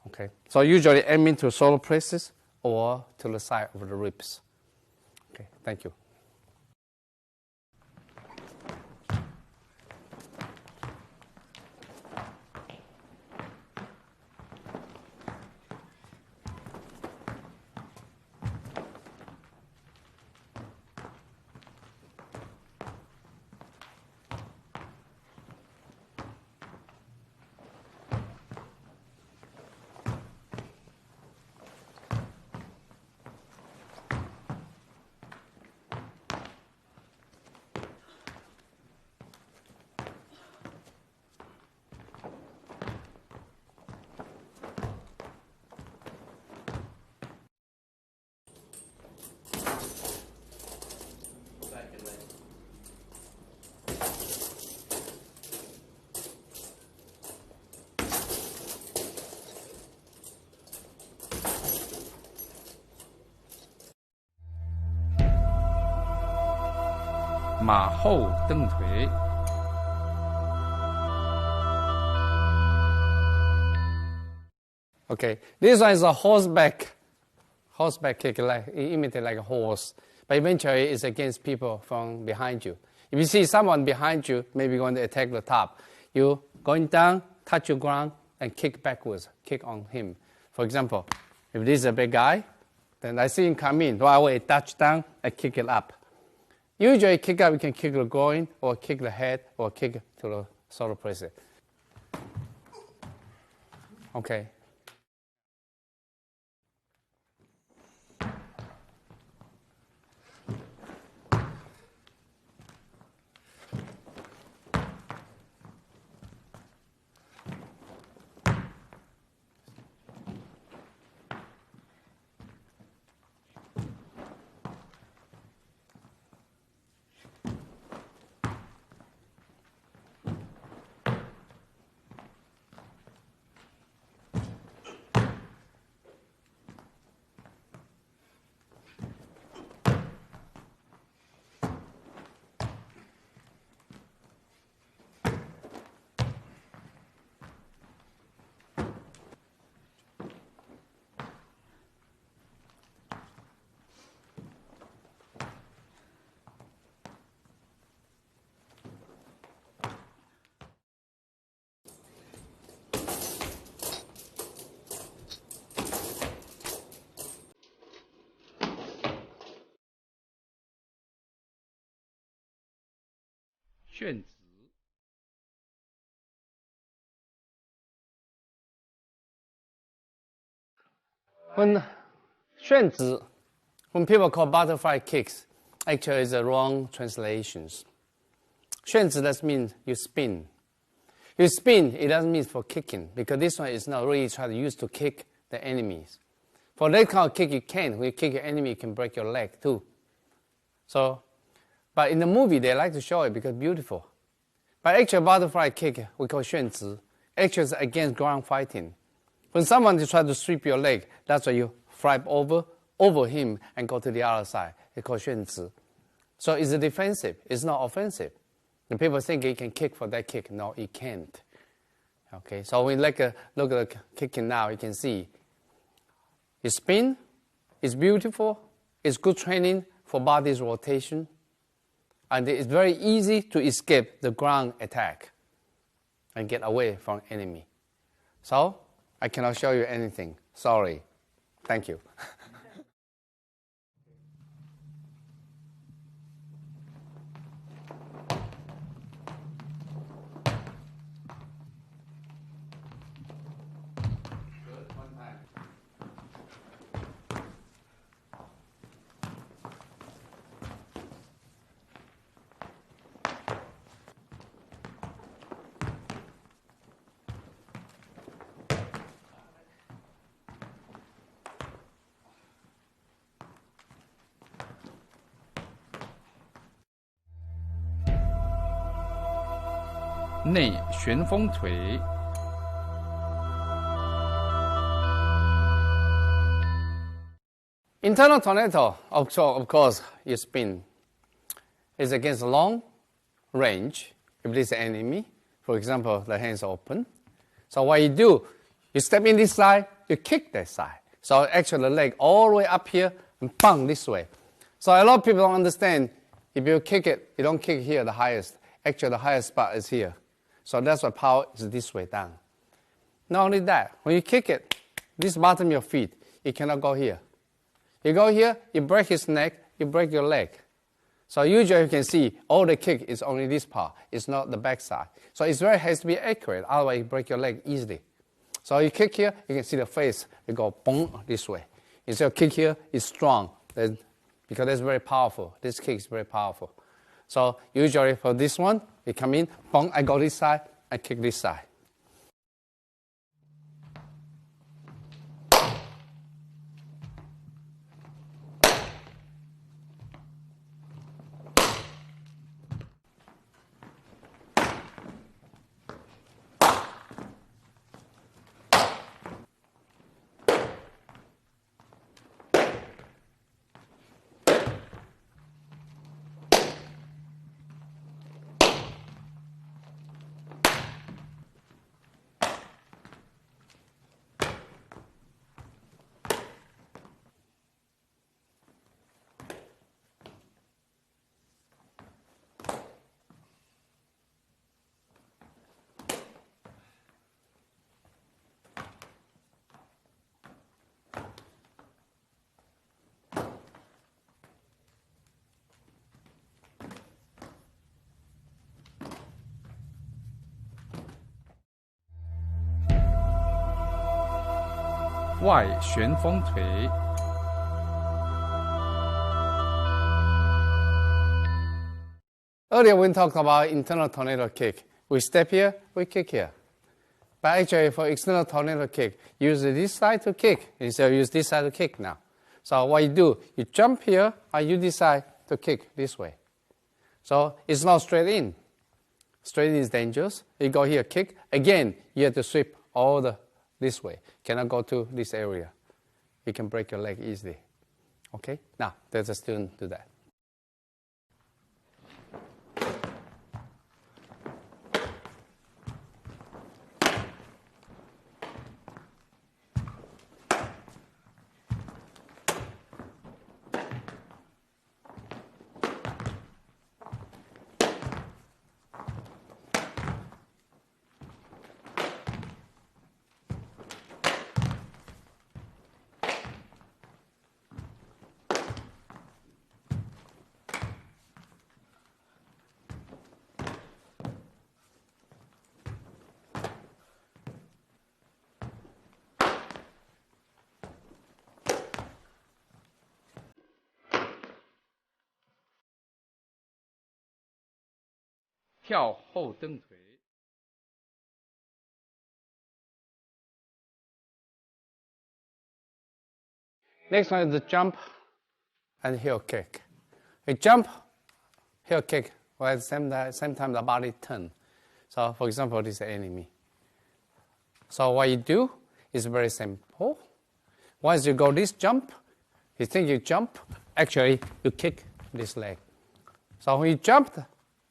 Okay. So usually aiming to solar plexus or to the side of the ribs. Okay. Thank you.马后蹬腿。Okay, this one is a horseback kick, like imitate like a horse, but eventually it's against people from behind you. If you see someone behind you, maybe going to attack the top, you going down, touch your ground, and kick backwards, kick on him. For example, if this is a big guy, then I see him come in, right away, touch down, and kick it up. Usually kick up, you can kick the groin, or kick the head, or kick to the solar plexus. Okay.旋子。When people call butterfly kicks, actually it's the wrong translations. 旋子 that means you spin. You spin, it doesn't mean for kicking, because this one is not really trying to use to kick the enemies. For that kind of kick, you can. When you kick your enemy, you can break your leg too. So, but in the movie, they like to show it because it's beautiful. But actually, butterfly kick, we call 旋子, actually is against ground fighting. When someone tries to sweep your leg, that's why you flip over him and go to the other side. It's called 旋子. So it's a defensive. It's not offensive. And people think you can kick for that kick. No, you can't. Okay, so we look at the kicking now, you can see it's spin, it's beautiful, it's good training for body's rotation, and it's very easy to escape the ground attack and get away from enemy. So I cannot show you anything. Sorry. Thank you. 内旋风腿。Internal tornado, of course, you spin. It's against long range. If this enemy, for example, the hands are open. So what you do, you step in this side, you kick that side. So actually the leg all the way up here and bang this way. So a lot of people don't understand, if you kick it, you don't kick here the highest. Actually the highest spot is here. So that's why power is this way down. Not only that, when you kick it, this bottom of your feet, it cannot go here. You go here, you break his neck, you break your leg. So usually you can see all the kick is only this part. It's not the back side. So it has to be accurate, otherwise you break your leg easily. So you kick here, you can see the face. You go boom this way. Instead of kick here, it's strong. Because that's very powerful. This kick is very powerful. So usually for this one, you come in, boom, I go this side, I kick this side.外旋风腿。Earlier we talked about internal tornado kick. We step here, we kick here. But actually for external tornado kick, use this side to kick instead of use this side to kick now. So what you do, you jump here, and you decide to kick this way. So it's not straight in. Straight in is dangerous. You go here, kick. Again, you have to sweep all this way. Cannot go to this area. You can break your leg easily. Okay? Now, there's a student do that.跳后蹬腿。Next one is the jump and heel kick. You jump, heel kick, while at the same time the body turn. So for example, this is the enemy. So what you do is very simple. Once you go this jump, you think you jump, actually you kick this leg. So when you jump,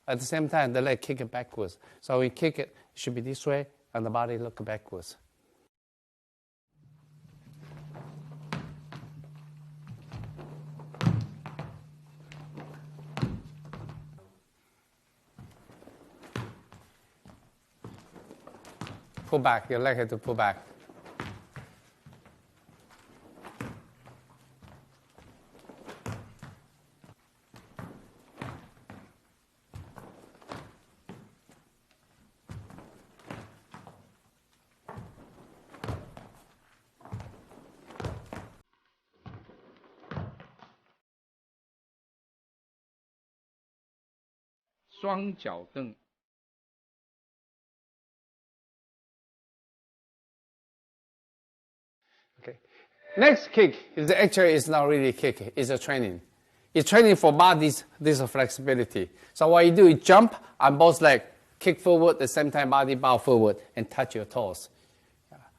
at the same time the leg kick it backwards. So when you kick it, it should be this way and the body look backwards. Pull back, your leg has to pull back.双脚蹬。Okay. Next kick is actually it's not really a kick, it's a training. It's training for bodies, this is flexibility. So what you do, you jump on both legs, kick forward, at the same time body bow forward and touch your toes.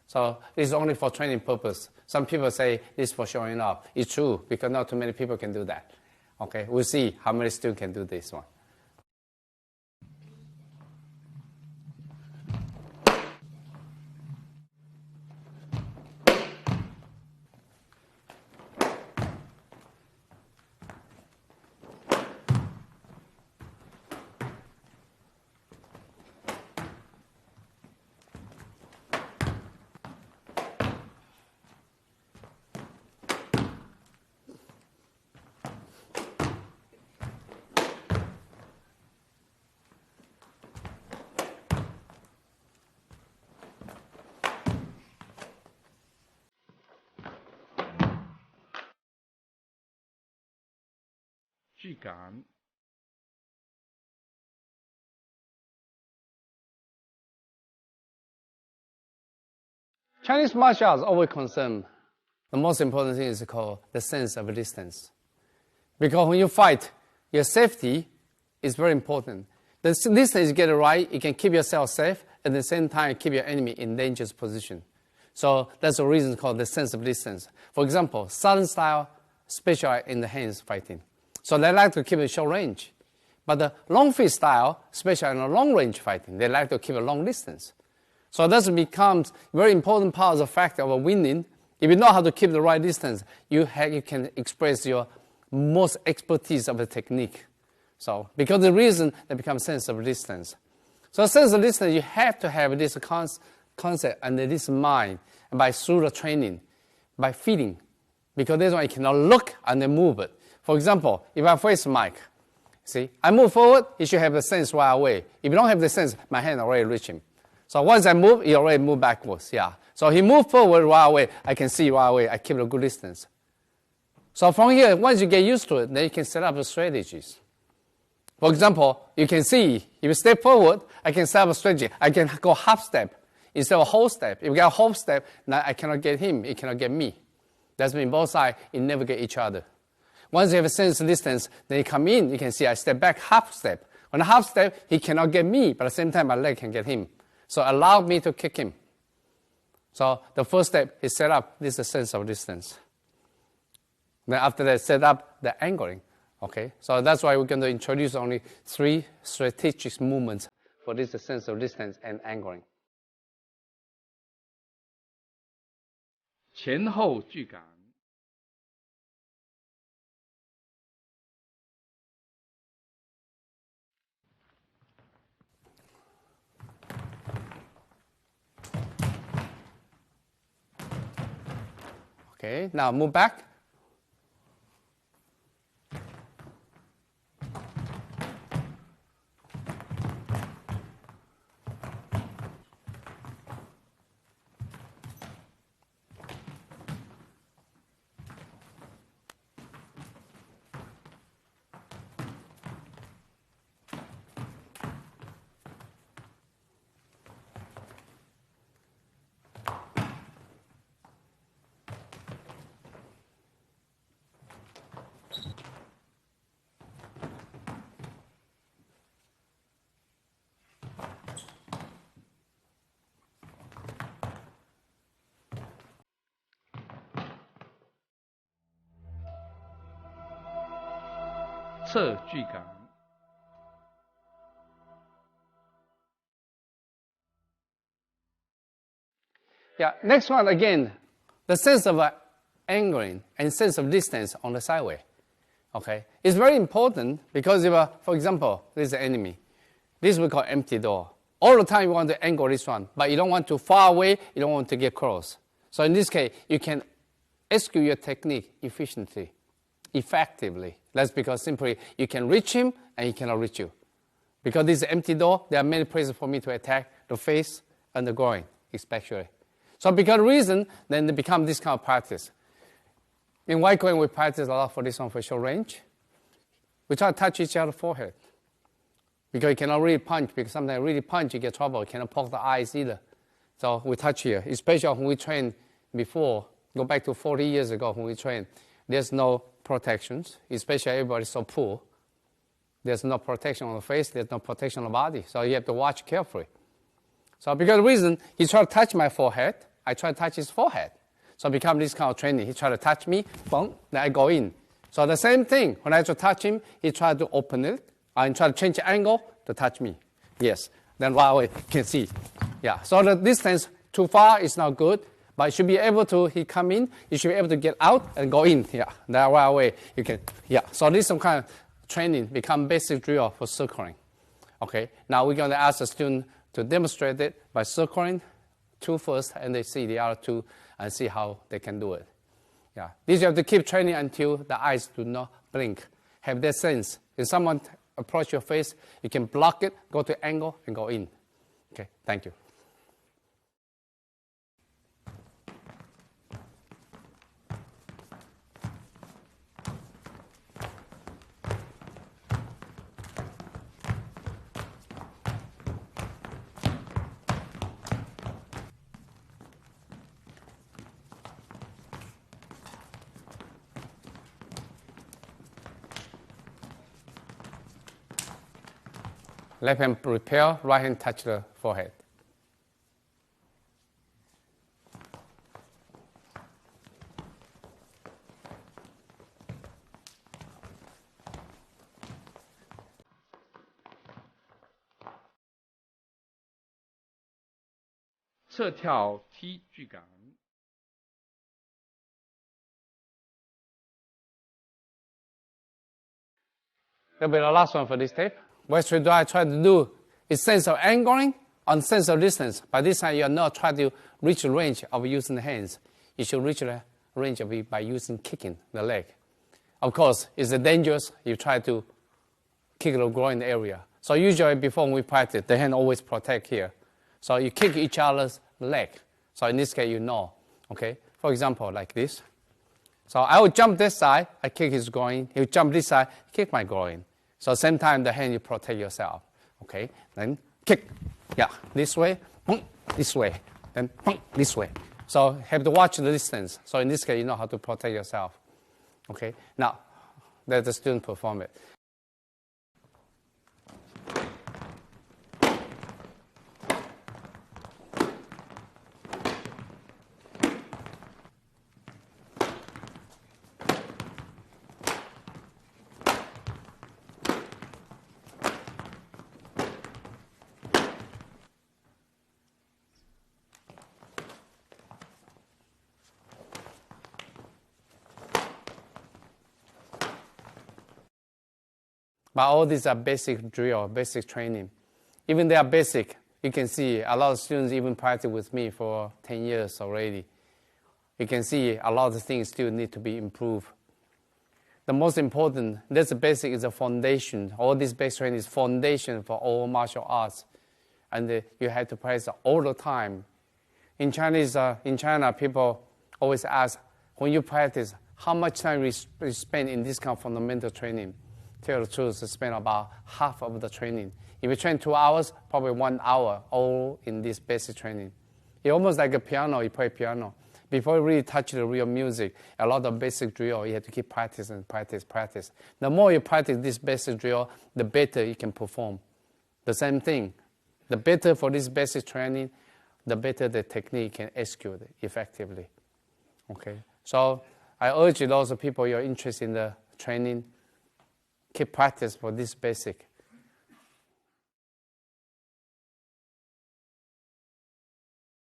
So this is only for training purpose. Some people say this is for showing off. It's true, because not too many people can do that. Okay, we'll see how many students can do this one. 距感 Chinese martial arts always concern the most important thing is called the sense of distance. Because when you fight, your safety is very important. The distance you get it right, you can keep yourself safe, at the same time keep your enemy in dangerous position. So that's the reason called the sense of distance. For example, Southern style specialize in the hands fighting. So they like to keep a short range. But the long fist style specialize in a long range fighting. They like to keep a long distance. So that becomes very important part of the factor of winning. If you know how to keep the right distance, you can express your most expertise of the technique. So because the reason they become sense of distance. So sense of distance, you have to have this concept and this mind by through the training, by feeling. Because this one you cannot look and then move it. For example, if I face Mike, see, I move forward, he should have the sense right away. If you don't have the sense, my hand already reach him. So once I move, he already moved backwards, yeah. So he moved forward right away, I can see right away, I keep a good distance. So from here, once you get used to it, then you can set up the strategies. For example, you can see, if you step forward, I can set up a strategy. I can go half step instead of a whole step. If you get a whole step, now I cannot get him, he cannot get me. That means both sides, you never get each other. Once you have a sense of distance, then you come in, you can see I step back half step. On a half step, he cannot get me, but at the same time, my leg can get him. So allow me to kick him. So the first step is set up, this is a sense of distance. Then after that, set up the angling. Okay, so that's why we're going to introduce only 3 strategic movements for this sense of distance and angling. 前后距感 Okay, now move back.侧距感 Yeah, next one again, the sense of angling and sense of distance on the sideway. Okay, it's very important because if, for example, this is the enemy. This we call empty door. All the time you want to angle this one, but you don't want to far away, you don't want to get close. So in this case, you can execute your technique efficiently, effectively. That's because simply you can reach him and he cannot reach you. Because this is an empty door, there are many places for me to attack the face and the groin, especially. So because of the reason, then they become this kind of practice. In white coin, we practice a lot for this one for short range. We try to touch each other's forehead. Because you cannot really punch, because sometimes really punch, you get trouble. You cannot poke the eyes either. So we touch here, especially when we train before, go back to 40 years ago when we trained. There's no protections, especially everybody's so poor. There's no protection on the face, there's no protection on the body. So you have to watch carefully. So because of the reason, he tried to touch my forehead, I try to touch his forehead. So it become this kind of training. He tried to touch me, boom, then I go in. So the same thing, when I try to touch him, he tried to open it, and try to change the angle to touch me. Yes, then right away, you can see. Yeah, so the distance too far is not good, but you should be able to, he come in, you should be able to get out and go in. Yeah, that right away, you can, yeah. So this is some kind of training, become basic drill for circling. Okay, now we're going to ask the student to demonstrate it by circling two first, and they see the other two, and see how they can do it. Yeah, this you have to keep training until the eyes do not blink. Have that sense. If someone approach your face, you can block it, go to angle, and go in. Okay, thank you. Left hand repel, right hand touch the forehead.侧跳踢距杆。That'll be the last one for this tape. What should I try to do is sense of angling on sense of distance. By this time, you are not trying to reach the range of using the hands. You should reach the range of it by using kicking the leg. Of course, it's dangerous. You try to kick the groin area. So usually before we practice, the hand always protect here. So you kick each other's leg. So in this case, you know. Okay. For example, like this. So I will jump this side, I kick his groin. He'll jump this side, kick my groin. So same time, the hand, you protect yourself. Okay, then kick. Yeah, this way, boom, this way, then boom, this way. So have to watch the distance. So in this case, you know how to protect yourself. Okay, now let the student perform it. But all these are basic drill, basic training. Even they are basic, you can see a lot of students even practice with me for 10 years already. You can see a lot of things still need to be improved. The most important, that's the basic, is the foundation. All this basic training is foundation for all martial arts. And you have to practice all the time. In China, people always ask, when you practice, how much time you spend in this kind of fundamental training? Tell the truth, spend about half of the training. If you train 2 hours, probably 1 hour all in this basic training. It's almost like a piano, you play piano. Before you really touch the real music, a lot of basic drill, you have to keep practicing, practice. The more you practice this basic drill, the better you can perform. The same thing. The better for this basic training, the better the technique can execute effectively. Okay? So I urge those people who are interested in the training, keep practice for this basic.